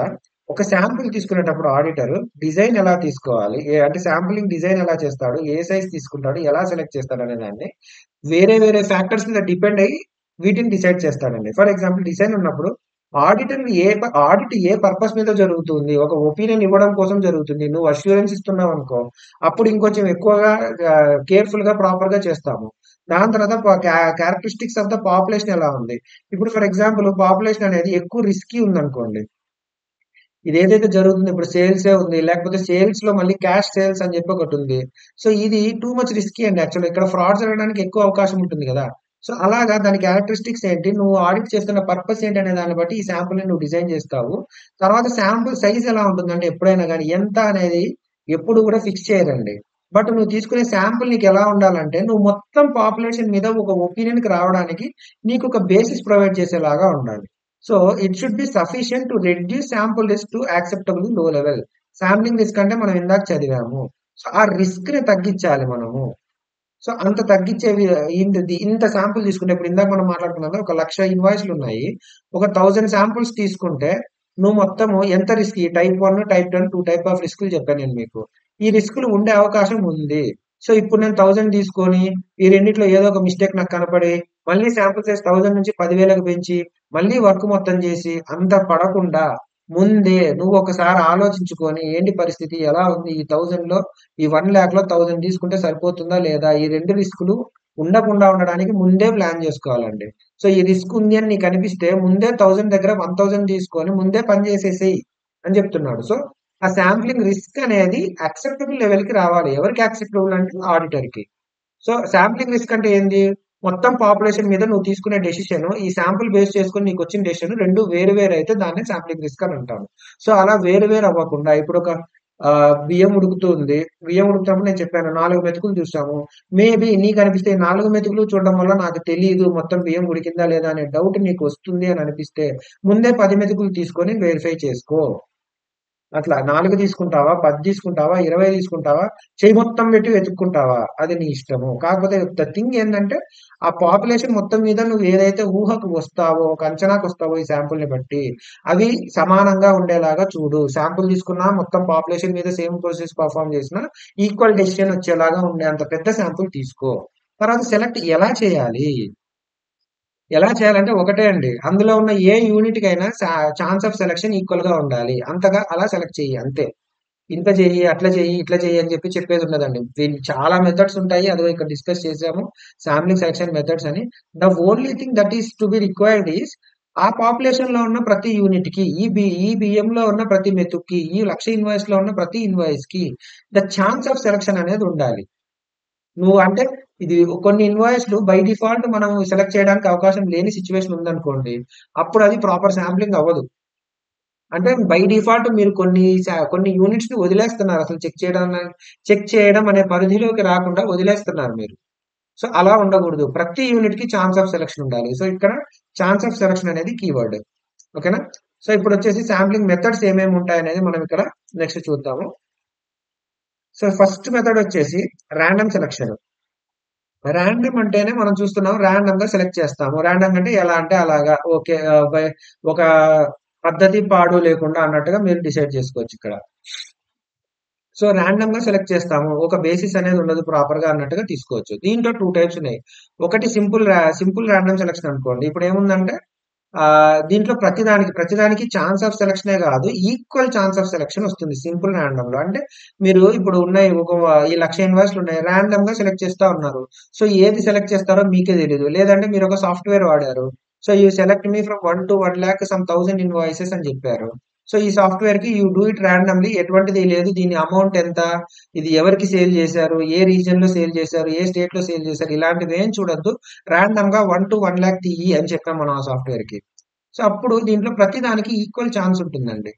ఒక శాంపుల్ తీసుకునేటప్పుడు ఆడిటర్ డిజైన్ ఎలా తీసుకోవాలి? అంటే శాంప్లింగ్ డిజైన్ ఎలా చేస్తాడు? ఏ సైజ్ తీసుకుంటాడు? ఎలా సెలెక్ట్ చేస్తాడనే దాన్ని వేరే వేరే ఫ్యాక్టర్స్ మీద డిపెండ్ అయ్యి వీటిని డిసైడ్ చేస్తాడండి. ఫర్ ఎగ్జాంపుల్ డిజైన్ ఉన్నప్పుడు ఆడిట్ ఏ పర్పస్ మీద జరుగుతుంది? ఒక ఒపీనియన్ ఇవ్వడం కోసం జరుగుతుంది. నువ్వు అష్యూరెన్స్ ఇస్తున్నావనుకో, అప్పుడు ఇంకొంచెం ఎక్కువగా కేర్‌ఫుల్‌గా, ప్రాపర్‌గా చేస్తాము. దాని తర్వాత క్యారెక్టరిస్టిక్స్ ఆఫ్ ద పాపులేషన్ ఎలా ఉంది? ఇప్పుడు ఫర్ ఎగ్జాంపుల్ పాపులేషన్ అనేది ఎక్కువ రిస్కీ ఉందనుకోండి. ఇదేదైతే జరుగుతుందో ఇప్పుడు సేల్సే ఉంది. లేకపోతే సేల్స్‌లో మళ్ళీ క్యాష్ సేల్స్ అని చెప్పి ఒకటుంది. సో, ఇది టూ మచ్ రిస్కీ అండి యాక్చువల్‌గా. ఇక్కడ ఫ్రాడ్ జరగడానికి ఎక్కువ అవకాశం ఉంటుంది గదా! సో, అలాగా దాని క్యారెక్టరిస్టిక్స్ ఏంటి? నువ్వు ఆడిట్ చేస్తున్న పర్పస్ ఏంటనే దాన్ని బట్టి ఈ శాంపుల్‌ని నువ్వు డిజైన్ జేస్తావు. తర్వాత శాంపుల్ సైజ్ ఎలా ఉంటుందంటే ఎప్పుడైనా గాని ఎంత అనేది ఎప్పుడు గూడా ఫిక్స్ చేయరండి. బట్ నువ్వు తీసుకునే శాంపుల్ నీకెలా ఉండాలంటే నువ్వు మొత్తం పాపులేషన్ మీద ఒక ఒపీనియన్‌కి రావడానికి నీకొక బేసిస్ ప్రొవైడ్ చేసేలాగా ఉండాలి. So it should be sufficient to reduce sample risk to acceptable లో లెవెల్. శాంప్లింగ్ రిస్క్ అంటే మనం ఇందాక చదివాము. సో ఆ రిస్క్ ని తగ్గించాలి మనము. సో అంత తగ్గించేవి ఇంత శాంపుల్ తీసుకుంటే ఇప్పుడు ఇందాక మనం మాట్లాడుకున్నాం కదా, 1,00,000 ఇన్వాయిస్లు ఉన్నాయి. ఒక 1000 శాంపుల్స్ తీసుకుంటే నువ్వు మొత్తము ఎంత రిస్క్ ఈ టైప్ 1, టైప్ 2, 2 టైప్ ఆఫ్ రిస్కులు చెప్పాను నేను మీకు. ఈ రిస్కులు ఉండే అవకాశం ఉంది. సో ఇప్పుడు నేను 1000 తీసుకొని ఈ రెండిట్లో ఏదో ఒక మిస్టేక్ నాకు కనపడి మళ్ళీ శాంపుల్ సైజ్ 1000 నుంచి 10,000కి పెంచి మళ్ళీ వర్క్ మొత్తం చేసి అంత పడకుండా ముందే నువ్వు ఒకసారి ఆలోచించుకొని ఏంటి పరిస్థితి ఎలా ఉంది ఈ 1000లో ఈ 1,00,000లో 1000 తీసుకుంటే సరిపోతుందా లేదా? ఈ 2 రిస్కులు ఉండకుండా ఉండడానికి ముందే ప్లాన్ జేసుకోవాలండి. సో, ఈ రిస్క్ ఉంది అని నీకనిపిస్తే ముందే 1000 దగ్గర 1000 తీసుకొని ముందే పని జేసేసేయి అని జెప్తున్నాడు. సో, ఆ శాంప్లింగ్ రిస్క్ అనేది యాక్సెప్టబుల్ లెవెల్‌కి రావాలి. ఎవరికి యాక్సెప్టబుల్ అంటే ఆడిటర్‌కి. సో, శాంప్లింగ్ రిస్క్ అంటే ఏంది? మొత్తం పాపులేషన్ మీద నువ్వు తీసుకునే డెసిషన్ ఈ శాంపుల్ బేస్ చేసుకొని నీకొచ్చిన డెసిషన్ 2 వేరు వేరు అయితే దాన్నే శాంప్లింగ్ రిస్క్ అని అంటాము. సో, అలా వేరు వేరు అవ్వకుండా ఇప్పుడొక బియ్యం ఉడుకుతుంది. బియ్యం ఉడుకుతున్నప్పుడు నేను చెప్పాను 4 మెతుకులు చూసాము. మేబీ నీకనిపిస్తే ఈ 4 మెతుకులు చూడడం వల్ల నాకు తెలీదు మొత్తం బియ్యం ఉడికిందా లేదా అనే డౌట్ నీకొస్తుంది అని అనిపిస్తే ముందే 10 మెతుకులు తీసుకొని వెరిఫై చేసుకో. అట్లా 4 తీసుకుంటావా? 10 తీసుకుంటావా? 20 తీసుకుంటావా? చెయ్యి మొత్తం పెట్టి వెతుక్కుంటావా? అది నీ ఇష్టము. కాకపోతే ద థింగ్ ఏందంటే, ఆ పాపులేషన్ మొత్తం మీద నువ్వు ఏదైతే ఊహకు వస్తావో, ఒక అంచనాకొస్తావో ఈ శాంపుల్‌ని బట్టి, అవి సమానంగా ఉండేలాగా చూడు. శాంపుల్ తీసుకున్నా మొత్తం పాపులేషన్ మీద సేమ్ ప్రాసెస్ పెర్ఫార్మ్ చేసినా, ఈక్వల్ డెసిషన్ వచ్చేలాగా ఉండేంత పెద్ద శాంపుల్ తీసుకో. తర్వాత సెలెక్ట్ ఎలా చేయాలి? ఎలా చేయాలంటే ఒకటే అండి. అందులో ఉన్న ఏ యూనిట్‌కైనా ఛాన్స్ ఆఫ్ సెలక్షన్ ఈక్వల్‌గా ఉండాలి. అంతగా అలా సెలెక్ట్ చెయ్యి అంతే. ఇంత చెయ్యి, అట్లా చెయ్యి, ఇట్లా చెయ్యి అని చెప్పి చెప్పేదుండదండి. చాలా మెథడ్స్ ఉంటాయి. అదో ఇక్కడ డిస్కస్ చేసాము. శాంప్లింగ్ సెలక్షన్ మెథడ్స్ అని. The only thing that is to be required is ఆ పాపులేషన్‌లో ఉన్న ప్రతి యూనిట్‌కి, ఈ బియ్యంలో ఉన్న ప్రతి మెతుక్కి, ఈ 1,00,000 ఇన్వాయిస్‌లో ఉన్న ప్రతి ఇన్వాయిస్‌కి ద ఛాన్స్ ఆఫ్ సెలక్షన్ అనేది ఉండాలి. నువ్వు అంటే ఇది కొన్ని ఇన్వాయిస్‌లు బై డిఫాల్ట్ మనం సెలెక్ట్ చేయడానికి అవకాశం లేని సిట్యుయేషన్ ఉందనుకోండి. అప్పుడు అది ప్రాపర్ శాంప్లింగ్ అవ్వదు. అంటే బై డిఫాల్ట్ మీరు కొన్ని యూనిట్స్‌ని వదిలేస్తున్నారు. అసలు చెక్ చేయడం అనే పరిధిలోకి రాకుండా వదిలేస్తున్నారు మీరు. సో, అలా ఉండకూడదు. ప్రతి యూనిట్‌కి ఛాన్స్ ఆఫ్ సెలక్షన్ ఉండాలి. సో, ఇక్కడ ఛాన్స్ ఆఫ్ సెలక్షన్ అనేది కీవర్డ్. ఓకేనా? సో, ఇప్పుడొచ్చేసి శాంప్లింగ్ మెథడ్స్ ఏమేమి ఉంటాయనేది మనం ఇక్కడ నెక్స్ట్ చూద్దాము. సో ఫస్ట్ మెథడ్ వచ్చేసి ర్యాండమ్ సెలక్షన్. ర్యాండమ్ అంటేనే మనం చూస్తున్నాం ర్యాండమ్ గా సెలెక్ట్ చేస్తాము. ర్యాండమ్ అంటే ఎలా అంటే అలాగా ఓకే. ఒక పద్ధతి పాడు లేకుండా అన్నట్టుగా మీరు డిసైడ్ చేసుకోవచ్చు ఇక్కడ. సో ర్యాండమ్ గా సెలెక్ట్ చేస్తాము. ఒక బేసిస్ అనేది ఉండదు ప్రాపర్ గా అన్నట్టుగా తీసుకోవచ్చు. దీంట్లో 2 టైప్స్ ఉన్నాయి. ఒకటి సింపుల్ ర్యాండమ్ సెలక్షన్ అనుకోండి. ఇప్పుడు ఏముందంటే దీంట్లో ప్రతిదానికి ఛాన్స్ ఆఫ్ సెలక్షనే కాదు, ఈక్వల్ ఛాన్స్ ఆఫ్ సెలక్షన్ వస్తుంది సింపుల్ ర్యాండమ్ లో. అంటే మీరు ఇప్పుడు ఉన్నాయి ఈ 1,00,000 ఇన్వాయిస్లు ఉన్నాయి, ర్యాండమ్ గా సెలెక్ట్ చేస్తా ఉన్నారు. సో ఏది సెలెక్ట్ చేస్తారో మీకే తెలియదు. లేదంటే మీరు ఒక సాఫ్ట్వేర్ వాడారు. So you select me from 1 to 1 lakh some 1000 invoices అని చెప్పారు. సో ఈ సాఫ్ట్వేర్ కి యూ డూ ఇట్ ర్యాండమ్లీ, ఎటువంటిది లేదు, దీని అమౌంట్ ఎంత, ఇది ఎవరికి సేల్ చేశారు, ఏ రీజన్ లో సేల్ చేశారు, ఏ స్టేట్ లో సేల్ చేశారు, ఇలాంటివి ఏం చూడొద్దు. ర్యాండమ్ గా 1 to 1 lakh తీయి అని చెప్పాం మనం ఆ సాఫ్ట్వేర్ కి. సో అప్పుడు దీంట్లో ప్రతి దానికి ఈక్వల్ ఛాన్స్ ఉంటుందండి.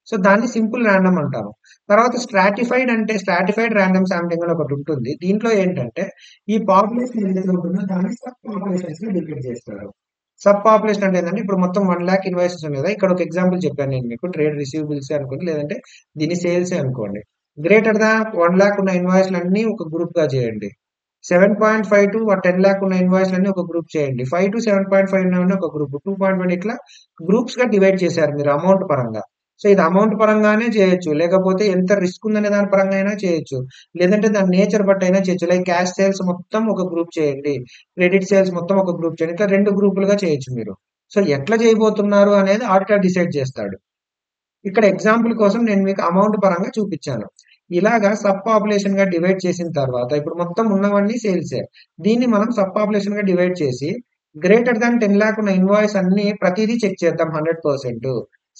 సో దాన్ని సింపుల్ ర్యాండమ్ అంటాము. తర్వాత స్ట్రాటిఫైడ్ ర్యాండమ్ శాంప్లింగ్ అని ఒకటి ఉంటుంది. దీంట్లో ఏంటంటే ఈ పాపులేషన్ ఏదైతే ఉంటుందో దాన్ని సబ్ పాపులేషన్స్ గా డివైడ్ చేస్తారు. సబ్ పాపులేషన్ అంటే ఏంటంటే ఇప్పుడు మొత్తం 1 lakh ఇన్వాయిసెస్ ఉన్నాయి కదా, ఇక్కడ ఒక ఎగ్జాంపుల్ చెప్పాను నేను మీకు, ట్రేడ్ రిసీవబుల్స్ అనుకోండి, లేదంటే దీని సేల్స్ అనుకోండి. గ్రేటర్ దాన్ 1 lakh ఉన్న ఇన్వాయిస్లు అన్ని ఒక గ్రూప్ గా చేయండి. 7.5 టు 10 lakh ఉన్న ఇన్వాయిస్లు అన్ని ఒక గ్రూప్ చేయండి. 5 to 7.5 ఉన్న ఒక గ్రూప్, 2.1 ఇట్లా గ్రూప్స్ గా డివైడ్ చేశారు మీరు అమౌంట్ పరంగా. సో ఇది అమౌంట్ పరంగానే చేయొచ్చు, లేకపోతే ఎంత రిస్క్ ఉందనే దాని పరంగా అయినా చేయొచ్చు, లేదంటే దాని నేచర్ బట్టి అయినా చేయొచ్చు. లైక్ క్యాష్ సేల్స్ మొత్తం ఒక గ్రూప్ చేయండి, క్రెడిట్ సేల్స్ మొత్తం ఒక గ్రూప్ చేయండి, ఇట్లా 2 గ్రూపులుగా చేయొచ్చు మీరు. సో ఎట్లా చేయబోతున్నారు అనేది ఆడిటర్ డిసైడ్ చేస్తాడు. ఇక్కడ ఎగ్జాంపుల్ కోసం నేను మీకు అమౌంట్ పరంగా చూపించాను. ఇలాగా సబ్ పాపులేషన్ గా డివైడ్ చేసిన తర్వాత ఇప్పుడు మొత్తం ఉన్నవన్నీ సేల్సే. దీన్ని మనం సబ్ పాపులేషన్ గా డివైడ్ చేసి గ్రేటర్ దాన్ 10 lakh ఉన్న ఇన్వాయిస్ అన్ని ప్రతిదీ చెక్ చేద్దాం 100%.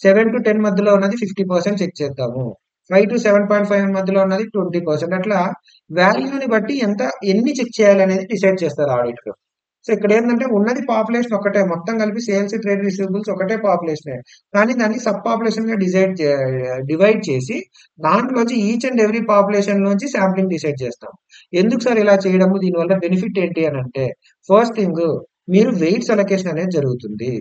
7 to 10 మధ్యలో ఉన్నది 50% చెక్ చేద్దాము. 5 to 7.5 మధ్యలో ఉన్నది 20%. అట్లా వాల్యూని బట్టి ఎన్ని చెక్ చేయాలనేది డిసైడ్ చేస్తారు ఆడిటర్. సో ఇక్కడ ఏంటంటే ఉన్నది పాపులేషన్ ఒకటే, మొత్తం కలిపి సేల్స్ ట్రేడ్ రిసీవబుల్స్ ఒకటే పాపులేషన్, కానీ దాన్ని సబ్ పాపులేషన్ గా డివైడ్ చేసి దాంట్లోంచి ఈచ్ అండ్ ఎవ్రీ పాపులేషన్ నుంచి శాంప్లింగ్ డిసైడ్ చేస్తాం. ఎందుకు సార్ ఇలా చేయడము, దీనివల్ల బెనిఫిట్ ఏంటి అని అంటే, ఫస్ట్ థింగ్ మీరు వెయిట్స్ అలొకేషన్ అనేది జరుగుతుంది.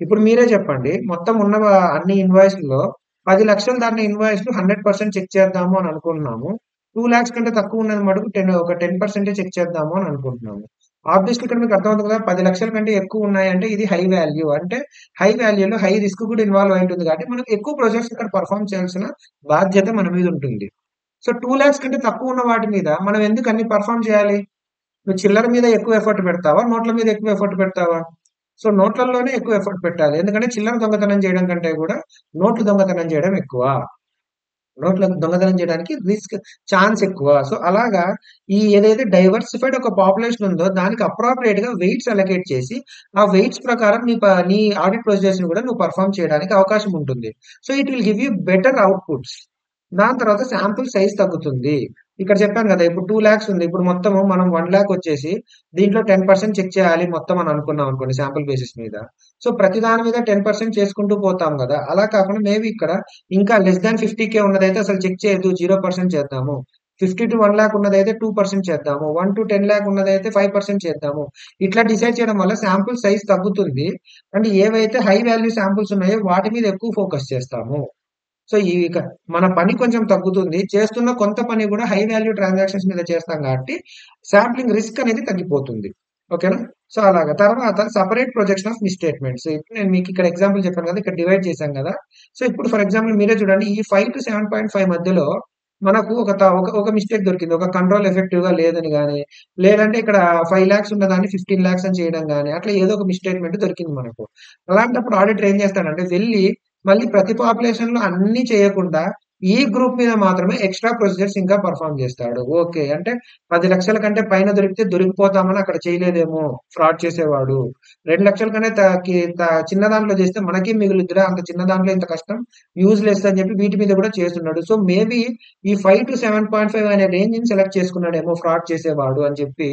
ఇప్పుడు మీరే చెప్పండి, మొత్తం ఉన్న అన్ని ఇన్వాయిస్లలో 10 లక్షలు దాని ఇన్వాయిస్లు 100% చెక్ చేద్దాము అని అనుకుంటున్నాము. 2 lakhs కంటే తక్కువ ఉన్నది మటుకు ఒక 10% చెక్ చేద్దాము అని అనుకుంటున్నాము. ఆబ్వియస్లీ ఇక్కడ మీకు అర్థమవుతుంది కదా, 10 లక్షల కంటే ఎక్కువ ఉన్నాయంటే ఇది హై వాల్యూ. అంటే హై వాల్యూలో హై రిస్క్ కూడా ఇన్వాల్వ్ అయి ఉంటుంది, కాబట్టి మనకు ఎక్కువ ప్రాజెక్ట్స్ ఇక్కడ పర్ఫామ్ చేయాల్సిన బాధ్యత మన మీద ఉంటుంది. సో 2 lakhs కంటే తక్కువ ఉన్న వాటి మీద మనం ఎందుకు అన్ని పర్ఫామ్ చేయాలి? నువ్వు చిల్లర మీద ఎక్కువ ఎఫర్ట్ పెడతావా, నోట్ల మీద ఎక్కువ ఎఫర్ట్ పెడతావా? సో నోట్లలోనే ఎక్కువ ఎఫర్ట్ పెట్టాలి, ఎందుకంటే చిల్లర దొంగతనం చేయడం కంటే కూడా నోట్లు దొంగతనం చేయడం ఎక్కువ. నోట్లకు దొంగతనం చేయడానికి రిస్క్ ఛాన్స్ ఎక్కువ. సో అలాగా ఈ ఏదైతే డైవర్సిఫైడ్ ఒక పాపులేషన్ ఉందో దానికి అప్రాప్రియేట్ గా వెయిట్స్ అలొకేట్ చేసి ఆ వెయిట్స్ ప్రకారం నీ ఆడిట్ ప్రొసీజర్స్ ని కూడా నువ్వు పర్ఫామ్ చేయడానికి అవకాశం ఉంటుంది. So it will give you better outputs. దాని తర్వాత శాంపుల్ సైజ్ తగ్గుతుంది. ఇక్కడ చెప్పాను కదా, ఇప్పుడు 2 lakhs ఉంది, ఇప్పుడు మొత్తం మనం 1 lakh వచ్చేసి దీంట్లో 10% చెక్ చేయాలి మొత్తం అని అనుకున్నాం అనుకోండి శాంపుల్ బేసిస్ మీద. సో ప్రతి దాని మీద 10% చేసుకుంటూ పోతాం కదా, అలా కాకుండా మేబీ ఇక్కడ ఇంకా లెస్ దాన్ 50K ఉన్నదైతే అసలు చెక్ చేయొద్దు, 0% చేద్దాము. 50 to 1 lakh ఉన్నదైతే 2% చేద్దాము. 1 to 10 lakh ఉన్నదైతే 5% చేద్దాము. ఇట్లా డిసైడ్ చేయడం వల్ల శాంపుల్ సైజ్ తగ్గుతుంది. అండ్ ఏవైతే హై వాల్యూ శాంపుల్స్ ఉన్నాయో వాటి మీద ఎక్కువ ఫోకస్ చేస్తాము. సో మన పని కొంచెం తగ్గుతుంది, చేస్తున్న కొంత పని కూడా హై వాల్యూ ట్రాన్సాక్షన్స్ మీద చేస్తాం కాబట్టి శాంప్లింగ్ రిస్క్ అనేది తగ్గిపోతుంది. ఓకేనా? సో అలాగా తర్వాత సపరేట్ ప్రొజెక్షన్ ఆఫ్ మిస్టేట్మెంట్స్. ఇప్పుడు నేను మీకు ఇక్కడ ఎగ్జాంపుల్ చెప్పాను కదా, ఇక్కడ డివైడ్ చేశాం కదా. సో ఇప్పుడు ఫర్ ఎగ్జాంపుల్ మీరే చూడండి, ఈ 5 to 7.5 మధ్యలో మనకు ఒక మిస్టేక్ దొరికింది, ఒక కంట్రోల్ ఎఫెక్టివ్ గా లేదని కానీ, లేదంటే ఇక్కడ 5 lakhs ఉన్నదాన్ని 15 lakhs అని చేయడం కానీ, అట్లా ఏదో ఒక మిస్టేట్మెంట్ దొరికింది మనకు. అలాంటప్పుడు ఆడిటర్ ఏం చేస్తాడంటే వెళ్ళి మళ్ళీ ప్రతి పాపులేషన్ లో అన్ని చేయకుండా ఈ గ్రూప్ మీద మాత్రమే ఎక్స్ట్రా ప్రొసీజర్స్ ఇంకా పర్ఫామ్ చేస్తాడు. ఓకే అంటే 10 లక్షల కంటే పైన దొరికితే దొరికిపోతామని అక్కడ చేయలేదేమో ఫ్రాడ్ చేసేవాడు. 2 లక్షల కంటే చిన్న దాంట్లో చేస్తే మనకి మిగులుద్దిరా, అంత చిన్న దాంట్లో ఇంత కష్టం యూజ్లెస్ అని చెప్పి వీటి మీద కూడా చేస్తున్నాడు. సో మేబీ ఈ 5 to 7.5 అనే రేంజ్ ని సెలెక్ట్ చేసుకున్నాడేమో ఫ్రాడ్ చేసేవాడు అని చెప్పి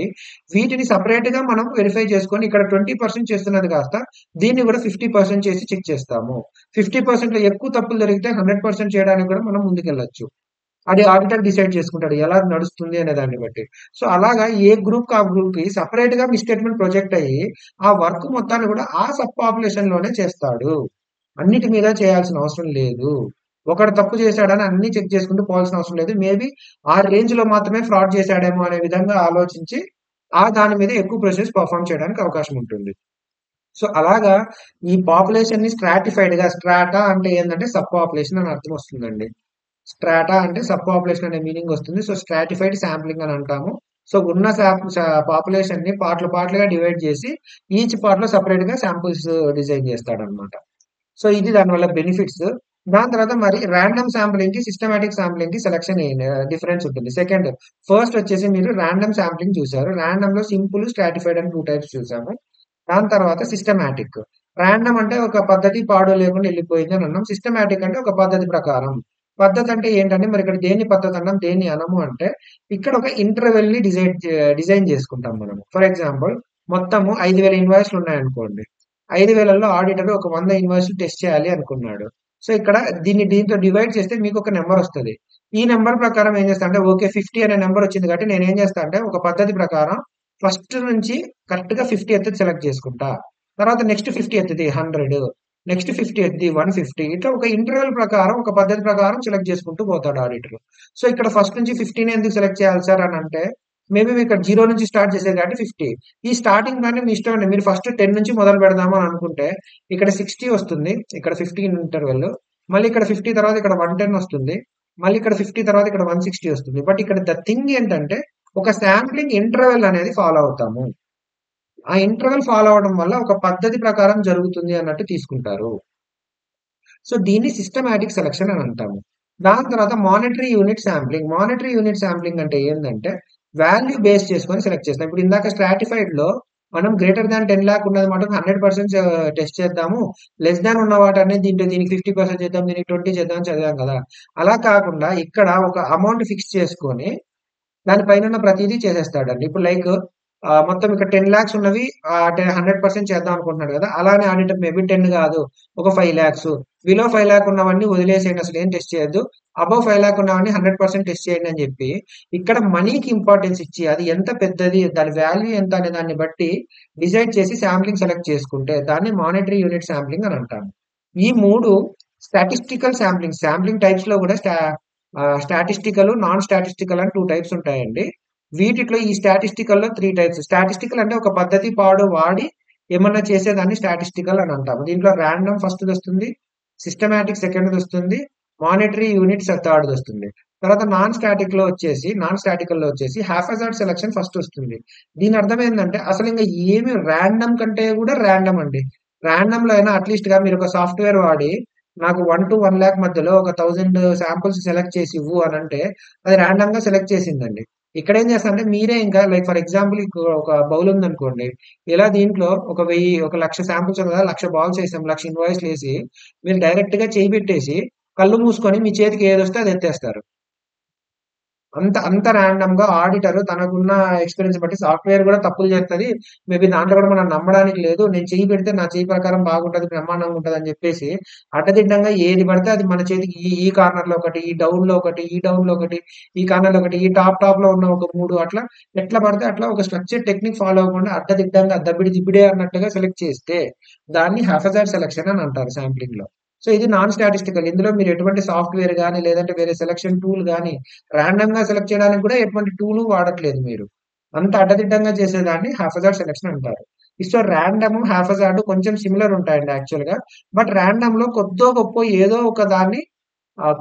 వీటిని సపరేట్ గా మనం వెరిఫై చేసుకొని ఇక్కడ 20% చేస్తున్నది కాస్త దీన్ని కూడా 50% చేసి చెక్ చేస్తాము. 50% లో ఎక్కువ తప్పులు జరిగితే 100% చేయడానికి కూడా మనం ముందుకెళ్ళొచ్చు. అది ఆడిటర్ డిసైడ్ చేసుకుంటాడు ఎలా నడుస్తుంది అనే దాన్ని బట్టి. సో అలాగా ఏ గ్రూప్ ఆ గ్రూప్ కి సపరేట్ గా మిస్టేట్మెంట్ ప్రొజెక్ట్ అయ్యి ఆ వర్క్ మొత్తాన్ని కూడా ఆ సబ్ పాపులేషన్ లోనే చేస్తాడు. అన్నిటి మీద చేయాల్సిన అవసరం లేదు. ఒకడు తప్పు చేశాడని అన్ని చెక్ చేసుకుంటూ పోవాల్సిన అవసరం లేదు. మేబీ ఆ రేంజ్ లో మాత్రమే ఫ్రాడ్ చేశాడేమో అనే విధంగా ఆలోచించి దాని మీద ఎక్కువ ప్రోసెస్ పర్ఫామ్ చేయడానికి అవకాశం ఉంటుంది. సో అలాగా ఈ పాపులేషన్ ని స్ట్రాటిఫైడ్ గా, స్ట్రాటా అంటే ఏంటంటే సబ్ పాపులేషన్ అని అర్థం వస్తుందండి. స్ట్రాటా అంటే సబ్ పాపులేషన్ అనే మీనింగ్ వస్తుంది. సో స్ట్రాటిఫైడ్ శాంప్లింగ్ అని అంటాము. సో ఉన్న పాపులేషన్ ని పార్ట్లుగా డివైడ్ చేసి ఈచ్ పార్ట్ లో సెపరేట్ గా శాంపుల్స్ డిజైన్ చేస్తాడనమాట. సో ఇది దానివల్ల బెనిఫిట్స్. దాని తర్వాత మరి ర్యాండమ్ శాంప్లింగ్ కి సిస్టమాటిక్ శాంప్లింగ్ కి సెలక్షన్ డిఫరెన్స్ ఉంటుంది. సెకండ్, ఫస్ట్ వచ్చేసి మీరు ర్యాండమ్ శాంప్లింగ్ చూసారు. ర్యాండమ్ లో సింపుల్, స్ట్రాటిఫైడ్ అని 2 టైప్స్ చూసాము. దాని తర్వాత సిస్టమాటిక్. ర్యాండమ్ అంటే ఒక పద్ధతి పాడు లేకుండా వెళ్ళిపోయింది అని అన్నాం. సిస్టమాటిక్ అంటే ఒక పద్ధతి ప్రకారం. పద్ధతి అంటే ఏంటంటే మరి ఇక్కడ దేన్ని పద్ధతి అన్నాం, దేన్ని అనము అంటే ఇక్కడ ఒక ఇంటర్వెల్ ని డిజైన్ చేసుకుంటాం మనము. ఫర్ ఎగ్జాంపుల్, మొత్తము 5,000 ఇన్వాయిస్లు ఉన్నాయనుకోండి. 5,000లో ఆడిటర్ ఒక 100 ఇన్వాయిస్లు టెస్ట్ చేయాలి అనుకున్నాడు. సో ఇక్కడ దీంతో డివైడ్ చేస్తే మీకు ఒక నెంబర్ వస్తుంది. ఈ నెంబర్ ప్రకారం ఏం చేస్తా అంటే ఓకే 50 అనే నెంబర్ వచ్చింది కాబట్టి నేను ఏం చేస్తా అంటే ఒక పద్ధతి ప్రకారం ఫస్ట్ నుంచి కరెక్ట్ గా 50 ఎత్తది సెలెక్ట్ చేసుకుంటా. తర్వాత నెక్స్ట్ 50 ఎత్తది 100, నెక్స్ట్ 50 ఎత్తది 150. ఇట్లా ఒక ఇంటర్వెల్ ప్రకారం ఒక పద్ధతి ప్రకారం సెలెక్ట్ చేసుకుంటూ పోతాడు ఆడిటర్. సో ఇక్కడ ఫస్ట్ నుంచి 50 ఎందుకు సెలెక్ట్ చేయాలి సార్ అని అంటే మేబీ మీరు ఇక్కడ 0 నుంచి స్టార్ట్ చేసేది కాబట్టి 50. ఈ స్టార్టింగ్ కానీ మీ ఇష్టం అండి. మీరు ఫస్ట్ 10 నుంచి మొదలు పెడదాము అని అనుకుంటే ఇక్కడ 60 వస్తుంది, ఇక్కడ 15 ఇంటర్వెల్. మళ్ళీ ఇక్కడ 50 తర్వాత ఇక్కడ 110 వస్తుంది, మళ్ళీ ఇక్కడ 50 తర్వాత ఇక్కడ 160 వస్తుంది. బట్ ఇక్కడ ద థింగ్ ఏంటంటే ఒక శాంప్లింగ్ ఇంటర్వెల్ అనేది ఫాలో అవుతాము. ఆ ఇంటర్వెల్ ఫాలో అవడం వల్ల ఒక పద్ధతి ప్రకారం జరుగుతుంది అన్నట్టు తీసుకుంటారు. సో దీన్ని సిస్టమాటిక్ సెలక్షన్ అని అంటాము. దాని తర్వాత monetary unit sampling. Monetary unit sampling అంటే ఏంటంటే వాల్యూ బేస్ చేసుకొని సెలెక్ట్ చేస్తాం. ఇప్పుడు ఇందాక స్ట్రాటిఫైడ్ లో మనం గ్రేటర్ దాన్ 10 లాక్ ఉన్నది మటుకు 100% టెస్ట్ చేద్దాము, లెస్ దాన్ ఉన్న వాటన్ని దీనికి 50% చేద్దాం, దీనికి 20 చేద్దాం అని చదివాం కదా. అలా కాకుండా ఇక్కడ ఒక అమౌంట్ ఫిక్స్ చేసుకొని దానిపైన ఉన్న ప్రతిదీ చేసేస్తాడండి. ఇప్పుడు లైక్ మొత్తం ఇక్కడ 10 లాక్స్ ఉన్నవి 100% చేద్దాం అనుకుంటున్నాడు కదా. అలానే ఆడిటర్ మేబీ 10 కాదు, ఒక 5 లాక్స్, బిలో 5 లాక్ ఉన్నవన్నీ వదిలేసేయండి, అసలు ఏం టెస్ట్ చేయొద్దు, అబౌవ్ 5 లాక్ ఉన్నవన్నీ 100% టెస్ట్ చేయండి అని చెప్పి ఇక్కడ మనీకి ఇంపార్టెన్స్ ఇచ్చి అది ఎంత పెద్దది, దాని వాల్యూ ఎంత అనే దాన్ని బట్టి డిసైడ్ చేసి శాంప్లింగ్ సెలెక్ట్ చేసుకుంటే దాన్ని మానిటరీ యూనిట్ శాంప్లింగ్ అని అంటాము. ఈ మూడు స్టాటిస్టికల్ శాంప్లింగ్. శాంప్లింగ్ టైప్స్ లో కూడా స్టాటిస్టికల్, నాన్ స్టాటిస్టికల్ అని 2 టైప్స్ ఉంటాయండి. వీటిలో ఈ స్టాటిస్టికల్ లో 3 టైప్స్. స్టాటిస్టికల్ అంటే ఒక పద్ధతి పాడు వాడి ఏమన్నా చేసేదాన్ని స్టాటిస్టికల్ అని అంటాము. దీంట్లో ర్యాండమ్ ఫస్ట్ వస్తుంది, సిస్టమాటిక్ సెకండ్ వస్తుంది, మానిటరీ యూనిట్స్ థర్డ్ వస్తుంది. తర్వాత నాన్ స్టాటికల్ లో వచ్చేసి హాఫాజార్డ్ సెలక్షన్ ఫస్ట్ వస్తుంది. దీని అర్థం ఏంటంటే అసలు ఇంకా ఏమి ర్యాండమ్ కంటే కూడా ర్యాండమ్ అండి. ర్యాండమ్ లో అయినా అట్లీస్ట్ గా మీరు ఒక సాఫ్ట్వేర్ వాడి నాకు 1 to 1 lakh మధ్యలో ఒక 1000 శాంపుల్స్ సెలెక్ట్ చేసి ఇవ్వు అని అంటే అది ర్యాండమ్ గా సెలెక్ట్ చేసిందండి. ఇక్కడ ఏం చేస్తా అంటే మీరే ఇంకా లైక్ ఫర్ ఎగ్జాంపుల్ ఒక బౌల్ ఉందనుకోండి. ఇలా దీంట్లో ఒక 1000, ఒక 1,00,000 శాంపుల్స్ కదా, 1,00,000 బాల్స్ వేసాం, 1,00,000 ఇన్వాయిస్లు వేసి మీరు డైరెక్ట్ గా చేయి పెట్టేసి కళ్ళు మూసుకొని మీ చేతికి ఏది వస్తే అది ఎత్తేస్తారు. అంత అంత ర్యాండమ్ గా ఆడిటర్ తనకున్న ఎక్స్పీరియన్స్ బట్టి సాఫ్ట్వేర్ కూడా తప్పులు చేస్తుంది. మేబీ దాంట్లో కూడా మనం నమ్మడానికి లేదు. నేను చెయ్యి పెడితే నా చెయ్యి ప్రకారం బాగుంటది, బ్రహ్మాండంగా ఉంటది అని చెప్పేసి అడ్డదిడ్డంగా ఏది పడితే అది మన చేతికి ఈ కార్నర్ లో ఒకటి, ఈ డౌన్ లో ఒకటి, ఈ డౌన్ లో ఒకటి, ఈ కార్నర్ లో ఒకటి, ఈ టాప్ లో ఉన్న ఒక 3 అట్లా ఎట్లా పడితే అట్లా ఒక స్ట్రక్చర్ టెక్నిక్ ఫాలో అవ్వకుండా అడ్డదిడ్డంగా దబ్బిడి దిబ్బిడే అన్నట్టుగా సెలెక్ట్ చేస్తే దాన్ని హఫజార్డ్ సెలక్షన్ అని అంటారు శాంప్లింగ్ లో. సో ఇది నాన్ స్టాటిస్టికల్. ఇందులో మీరు ఎటువంటి సాఫ్ట్వేర్ గానీ లేదంటే వేరే సెలక్షన్ టూల్ గానీ ర్యాండమ్ గా సెలెక్ట్ చేయడానికి కూడా ఎటువంటి టూల్ వాడట్లేదు మీరు. అంత అడ్డదిడ్డంగా చేసేదాన్ని హాఫజార్డ్ సెలక్షన్ అంటారు. సో ర్యాండమ్, హాఫజార్డ్ కొంచెం సిమిలర్ ఉంటాయండి యాక్చువల్ గా. బట్ ర్యాండమ్ లో కొద్దో గొప్ప ఏదో ఒక దాన్ని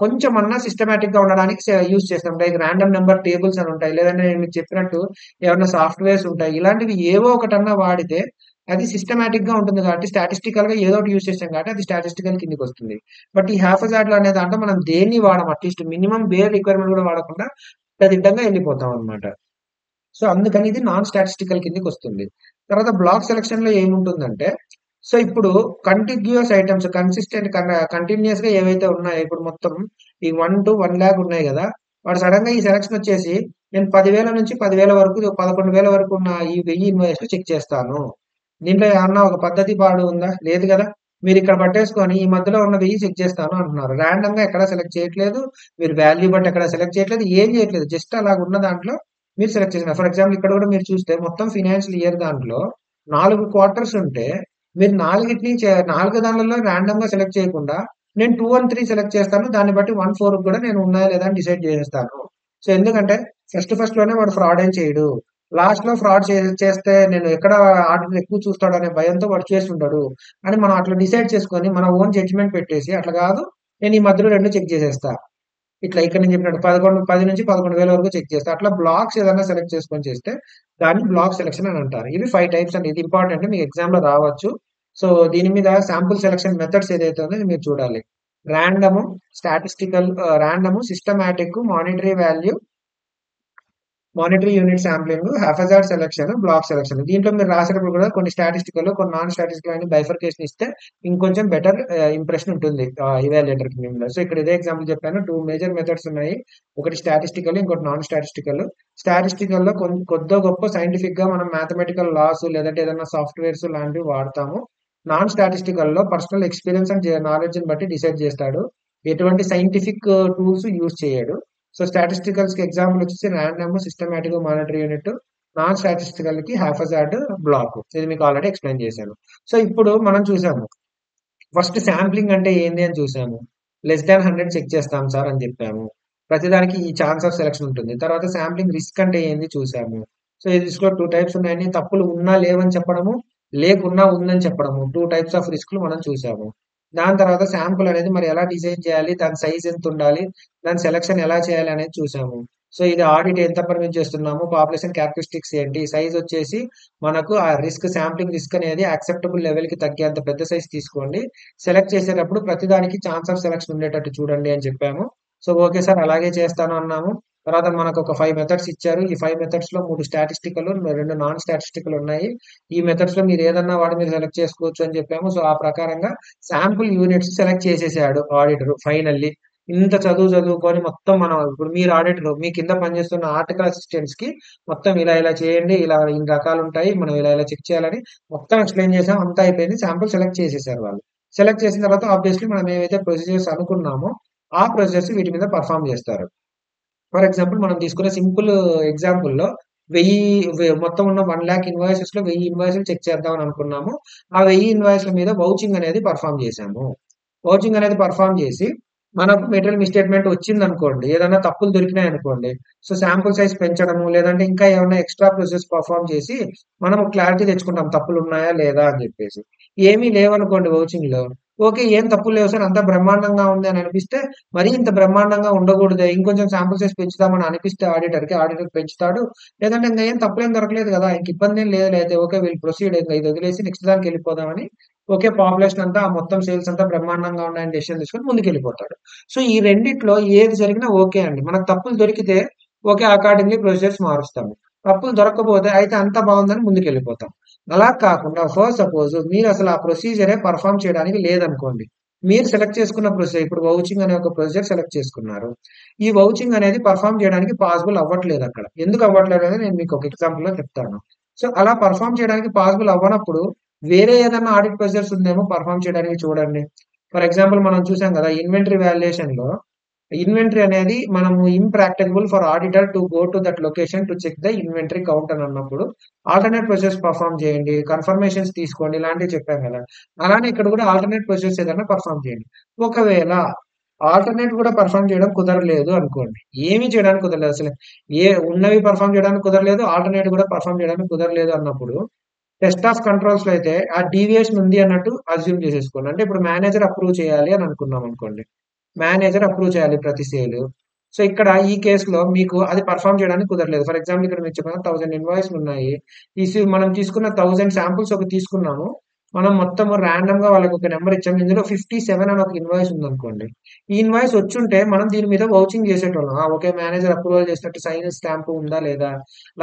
కొంచెం అన్నా సిస్టమేటిక్ గా ఉండడానికి యూజ్ చేస్తాం. లైక్ ర్యాండమ్ నెంబర్ టేబుల్స్ అని ఉంటాయి, లేదంటే నేను మీకు చెప్పినట్టు ఏమన్నా సాఫ్ట్వేర్స్ ఉంటాయి. ఇలాంటివి ఏవో ఒకటన్నా వాడితే అది సిస్టమేటిక్ గా ఉంటుంది కాబట్టి స్టాటిస్టికల్ గా ఏదో ఒకటి యూజ్ చేస్తాం కాబట్టి అది స్టాటిస్టికల్ కిందకి వస్తుంది. బట్ ఈ హాఫజార్డ్ లో అనే దాంట్లో మనం దేన్ని వాడడం, అట్లీస్ట్ మినిమం బేర్ రిక్వైర్మెంట్ కూడా వాడకుండా దిట్టంగా వెళ్ళిపోతాం అనమాట. సో అందుకని ఇది నాన్ స్టాటిస్టికల్ కిందకి వస్తుంది. తర్వాత బ్లాక్ సెలక్షన్ లో ఏముంటుందంటే సో ఇప్పుడు కంటిన్యూస్ ఐటమ్స్, కన్సిస్టెంట్ కంటిన్యూస్ గా ఏవైతే ఉన్నాయో ఇప్పుడు మొత్తం ఈ 1 to 1 lakh ఉన్నాయి కదా, వాడు సడన్ గా ఈ సెలక్షన్ వచ్చేసి నేను 10,000 నుంచి 10,000 వరకు 11,000 వరకు ఉన్న ఈ 1000 ఇన్వాయిస్ చెక్ చేస్తాను, దీంట్లో ఏమన్నా ఒక పద్ధతి పాడు ఉందా, లేదు కదా. మీరు ఇక్కడ పట్టేసుకొని ఈ మధ్యలో ఉన్న 1000 చెక్ చేస్తాను అంటున్నారు. ర్యాండమ్ గా ఎక్కడ సెలెక్ట్ చేయట్లేదు, మీరు వాల్యూ బట్టి ఎక్కడ సెలెక్ట్ చేయట్లేదు, ఏం చేయట్లేదు, జస్ట్ అలాగ ఉన్న దాంట్లో మీరు సెలెక్ట్ చేసిన. ఫర్ ఎగ్జాంపుల్ ఇక్కడ కూడా మీరు చూస్తే మొత్తం ఫినాన్షియల్ ఇయర్ దాంట్లో 4 క్వార్టర్స్ ఉంటే మీరు 4 దానిలలో ర్యాండమ్ గా సెలెక్ట్ చేయకుండా నేను 2 అండ్ 3 సెలెక్ట్ చేస్తాను. దాన్ని బట్టి 1, 4 కూడా నేను ఉన్నాయా లేదా అని డిసైడ్ చేసేస్తాను. సో ఎందుకంటే ఫస్ట్ లోనే వాడు ఫ్రాడ్ ఏం చేయడు. లాస్ట్ లో ఫ్రాడ్ చేస్తే నేను ఎక్కడ ఆర్డర్ ఎక్కువ చూస్తాడు అనే భయంతో వాడు చేస్తుంటాడు అని మనం అట్లా డిసైడ్ చేసుకొని మన ఓన్ జడ్జిమెంట్ పెట్టేసి అట్లా కాదు, నేను ఈ మధ్యలో రెండు చెక్ చేసేస్తా. ఇట్లా ఇక్కడ నేను చెప్పినట్టు 10 నుంచి 11,000 వరకు చెక్ చేస్తా. అట్లా బ్లాక్స్ ఏదైనా సెలెక్ట్ చేసుకొని చేస్తే దాన్ని బ్లాక్ సెలెక్షన్ అని అంటారు. ఇవి 5 టైప్స్ అండి. ఇది ఇంపార్టెంట్, మీకు ఎగ్జామ్ లో రావచ్చు. సో దీని మీద శాంపుల్ సెలక్షన్ మెథడ్స్ ఏదైతే ఉందో ఇది మీరు చూడాలి. Random, statistical, random, systematic, monetary unit sampling, haphazard selection, block selection. దీంట్లో మీరు రాసేటప్పుడు కూడా కొన్ని స్టాటిస్టికల్, కొన్ని నాన్ స్టాటిస్టికల్ అని బైఫర్కేషన్ ఇస్తే ఇంకొంచెం బెటర్ ఇంప్రెషన్ ఉంటుంది ఇవాల్యుయేటర్ కి మీద. సో ఇక్కడ ఇదే ఎగ్జాంపుల్ చెప్పాను. 2 మేజర్ మెథడ్స్ ఉన్నాయి. ఒకటి స్టాటిస్టికల్, ఇంకోటి నాన్ స్టాటిస్టికల్. స్టాటిస్టికల్ లో కొద్దో గొప్ప సైంటిఫిక్ గా మనం మ్యాథమెటికల్ లాస్ లేదంటే ఏదైనా సాఫ్ట్వేర్స్ లాంటివి వాడతాము. నాన్ స్టాటిస్టికల్ లో పర్సనల్ ఎక్స్పీరియన్స్ అండ్ నాలెడ్జ్ ని బట్టి డిసైడ్ చేస్తాడు. ఎటువంటి సైంటిఫిక్ టూల్స్ యూజ్ చేయడు. సో స్టాటిస్టికల్స్ కి ఎగ్జాంపుల్ వచ్చేసి random, systematic, monetary unit. Non statistical కి హాఫజార్డ్, బ్లాక్. ఇది మీకు ఆల్రెడీ ఎక్స్ప్లెయిన్ చేశాను. సో ఇప్పుడు మనం చూసాము ఫస్ట్ శాంప్లింగ్ అంటే ఏంది అని చూసాము. లెస్ దాన్ 100 చెక్ చేస్తాం సార్ అని చెప్పాము. ప్రతిదానికి ఈ ఛాన్స్ ఆఫ్ సెలక్షన్ ఉంటుంది. తర్వాత శాంప్లింగ్ రిస్క్ అంటే ఏంది చూసాము. సో ఈ రిస్క్ లో 2 టైప్స్ ఉన్నాయని, తప్పులు ఉన్నా లేవని చెప్పడము, లేకున్నా ఉందని చెప్పడము. 2 టైప్స్ ఆఫ్ రిస్క్లు మనం చూసాము. దాని తర్వాత శాంపుల్ అనేది మరి ఎలా డిజైన్ చేయాలి, దాని సైజ్ ఎంత ఉండాలి, దాని సెలక్షన్ ఎలా చేయాలి అనేది చూసాము. సో ఇది ఆడిట్ ఎంత పర్మిట్ చేస్తున్నాము, పాపులేషన్ క్యారెక్టరిస్టిక్స్ ఏంటి, సైజ్ వచ్చేసి మనకు ఆ రిస్క్, శాంప్లింగ్ రిస్క్ అనేది యాక్సెప్టబుల్ లెవెల్ కి తగ్గేంత పెద్ద సైజ్ తీసుకోండి. సెలెక్ట్ చేసేటప్పుడు ప్రతిదానికి ఛాన్స్ ఆఫ్ సెలక్షన్ ఉండేటట్టు చూడండి అని చెప్పాము. సో ఓకే సార్ అలాగే చేస్తాను అన్నాము. తర్వాత మనకు ఒక 5 మెథడ్స్ ఇచ్చారు. ఈ 5 మెథడ్స్ లో 3 స్టాటిస్టికల్, 2 నాన్ స్టాటిస్టికల్ ఉన్నాయి. ఈ మెథడ్స్ లో మీరు ఏదన్నా వాడి మీరు సెలెక్ట్ చేసుకోవచ్చు అని చెప్పాము. సో ఆ ప్రకారంగా శాంపుల్ యూనిట్స్ సెలెక్ట్ చేసేసాడు ఆడిటర్ ఫైనల్లీ. ఇంత చదువుకొని మొత్తం మనం ఇప్పుడు మీరు ఆడిటర్, మీ కింద పనిచేస్తున్న ఆర్టికల్ అసిస్టెంట్స్ కి మొత్తం ఇలా ఇలా చేయండి, ఇలా ఇన్ని రకాలు ఉంటాయి, మనం ఇలా ఇలా చెక్ చేయాలని మొత్తం ఎక్స్ప్లెయిన్ చేసాం. అంతా అయిపోయింది. శాంపుల్ సెలెక్ట్ చేసేసారు వాళ్ళు. సెలెక్ట్ చేసిన తర్వాత ఆబ్వియస్లీ మనం ఏవైతే ప్రొసీజర్స్ అనుకున్నామో ఆ ప్రొసీజర్స్ వీటి మీద పర్ఫామ్ చేస్తారు. ఫర్ ఎగ్జాంపుల్ మనం తీసుకునే సింపుల్ ఎగ్జాంపుల్‌లో 1000 మొత్తం ఉన్న 1,00,000 ఇన్వాయిసెస్‌లో 1000 ఇన్వాయిస్‌లు చెక్ చేద్దాం అని అనుకున్నాము. ఆ 1000 ఇన్వాయిస్‌ల మీద వౌచింగ్ అనేది పెర్ఫార్మ్ చేశాము. వౌచింగ్ అనేది పెర్ఫార్మ్ చేసి మనకు మెటీరియల్ మిస్‌స్టేట్‌మెంట్ వచ్చిందనుకోండి, ఏదైనా తప్పులు దొరికినాయనుకోండి, సో శాంపుల్ సైజ్ పెంచడము, లేదంటే ఇంకా ఏమన్నా ఎక్స్‌ట్రా ప్రాసెస్ పెర్ఫార్మ్ చేసి మనం క్లారిటీ తెచ్చుకుంటాం తప్పులున్నాయా లేదా అని చెప్పేసి. ఏమీ లేవనుకోండి వౌచింగ్‌లో, ఓకే. ఏం తప్పులు లేవు సార్, అంతా బ్రహ్మాండంగా ఉంది అని అనిపిస్తే, మరీ ఇంత బ్రహ్మాండంగా ఉండకూడదే, ఇంకొంచెం శాంపుల్ సైజ్ పెంచుదామని అనిపిస్తే ఆడిటర్ పెంచుతాడు. లేదంటే ఇంక ఏం తప్పులేం దొరకలేదు కదా, ఇంక ఇబ్బందేం లేదులే అయితే ఓకే వీళ్ళు ప్రొసీడ్, ఇంక ఇది వదిలేసి నెక్స్ట్ దానికి వెళ్ళిపోదామని, ఓకే పాపులేషన్ అంతా ఆ మొత్తం సేల్స్ అంతా బ్రహ్మాండంగా ఉన్నాయని డెసిషన్ తీసుకొని ముందుకెళ్ళిపోతాడు. సో ఈ రెండిట్లో ఏది జరిగినా ఓకే అండి. మనకు తప్పులు దొరికితే ఓకే అకార్డింగ్లీ ప్రొసీజర్స్ మారుస్తాము. తప్పులు దొరక్కపోతే అయితే అంతా బాగుందని ముందుకెళ్ళిపోతాం. అలా కాకుండా సపోజ్ మీరు అసలు ఆ ప్రొసీజరే పర్ఫామ్ చేయడానికి లేదనుకోండి. మీరు సెలెక్ట్ చేసుకున్న ప్రొసీజర్, ఇప్పుడు వౌచింగ్ అనే ఒక ప్రొసీజర్ సెలెక్ట్ చేసుకున్నారు. ఈ వౌచింగ్ అనేది పర్ఫామ్ చేయడానికి పాసిబుల్ అవ్వట్లేదు అక్కడ. ఎందుకు అవ్వట్లేదు అనేది నేను మీకు ఒక ఎగ్జాంపుల్ లో చెప్తాను. సో అలా పర్ఫామ్ చేయడానికి పాసిబుల్ అవ్వనప్పుడు వేరే ఏదైనా ఆడిట్ ప్రొసీజర్స్ ఉందేమో పర్ఫామ్ చేయడానికి చూడండి. ఫర్ ఎగ్జాంపుల్ మనం చూసాం కదా ఇన్వెంటరీ వాల్యుయేషన్ లో, ఇన్వెంటరీ అనేది మనము impractical for auditor to go to that location to check the inventory count అని అన్నప్పుడు ఆల్టర్నేట్ ప్రొసెస్ పర్ఫామ్ చేయండి, కన్ఫర్మేషన్స్ తీసుకోండి, ఇలాంటివి చెప్పాం కదా. అలానే ఇక్కడ కూడా ఆల్టర్నేట్ ప్రొసెస్ ఏదైనా పర్ఫామ్ చేయండి. ఒకవేళ ఆల్టర్నేట్ కూడా పర్ఫామ్ చేయడం కుదరలేదు అనుకోండి, ఏమీ చేయడానికి కుదరలేదు అసలు, ఏ ఉన్నవి పర్ఫామ్ చేయడానికి కుదరలేదు, ఆల్టర్నేట్ కూడా పర్ఫామ్ చేయడానికి కుదరలేదు అన్నప్పుడు టెస్ట్ ఆఫ్ కంట్రోల్స్ లో అయితే ఆ డీవియేషన్ ఉంది అన్నట్టు అజ్యూమ్ చేసేసుకోండి. అంటే ఇప్పుడు మేనేజర్ అప్రూవ్ చేయాలి అని అనుకున్నాం అనుకోండి, మేనేజర్ అప్రూవ్ చేయాలి ప్రతి సేల్. సో ఇక్కడ ఈ కేసులో మీకు అది పర్ఫామ్ చేయడానికి కుదరలేదు. ఫర్ ఎగ్జాంపుల్ ఇక్కడ మీరు చెప్పిన 1000 ఇన్వాయిస్లు ఉన్నాయి. మనం తీసుకున్న 1000 శాంపుల్స్ ఒక తీసుకున్నాము. మనం మొత్తం ర్యాండమ్ గా వాళ్ళకి ఒక నెంబర్ ఇచ్చాము. ఇందులో 57 అని ఒక ఇన్వాయిస్ ఉందనుకోండి. ఈ ఇన్వాయిస్ వచ్చుంటే మనం దీని మీద వౌచింగ్ చేసేటోళ్ళం. ఓకే మేనేజర్ అప్రూవల్ చేసినట్టు సైన్ స్టాంప్ ఉందా లేదా,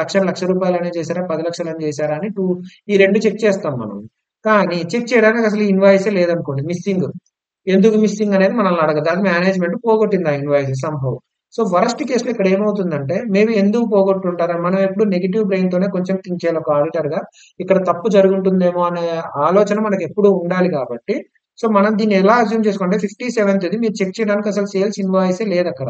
లక్ష రూపాయలు అనే చేశారా, 10 లక్షలు అని చేశారా అని ఈ రెండు చెక్ చేస్తాం మనం. కానీ చెక్ చేయడానికి అసలు ఇన్వాయిసే లేదనుకోండి, మిస్సింగ్. ఎందుకు మిస్సింగ్ అనేది మనల్ని అడగదు. అది మేనేజ్మెంట్ పోగొట్టింది ఆ ఇన్వాయిస్ సంహౌ. సో వరస్ట్ కేసులో ఇక్కడ ఏమవుతుందంటే మేబీ ఎందుకు పోగొట్టుంటారని మనం ఎప్పుడు నెగిటివ్ బ్రెయిన్ తోనే కొంచెం థింక్ చేయాలి ఒక ఆడిటర్ గా. ఇక్కడ తప్పు జరుగుంటుందేమో అనే ఆలోచన మనకు ఎప్పుడు ఉండాలి కాబట్టి, సో మనం దీన్ని ఎలా అజ్యూమ్ చేసుకుంటే 57th మీరు చెక్ చేయడానికి అసలు సేల్స్ ఇన్వాయిసే లేదు అక్కడ.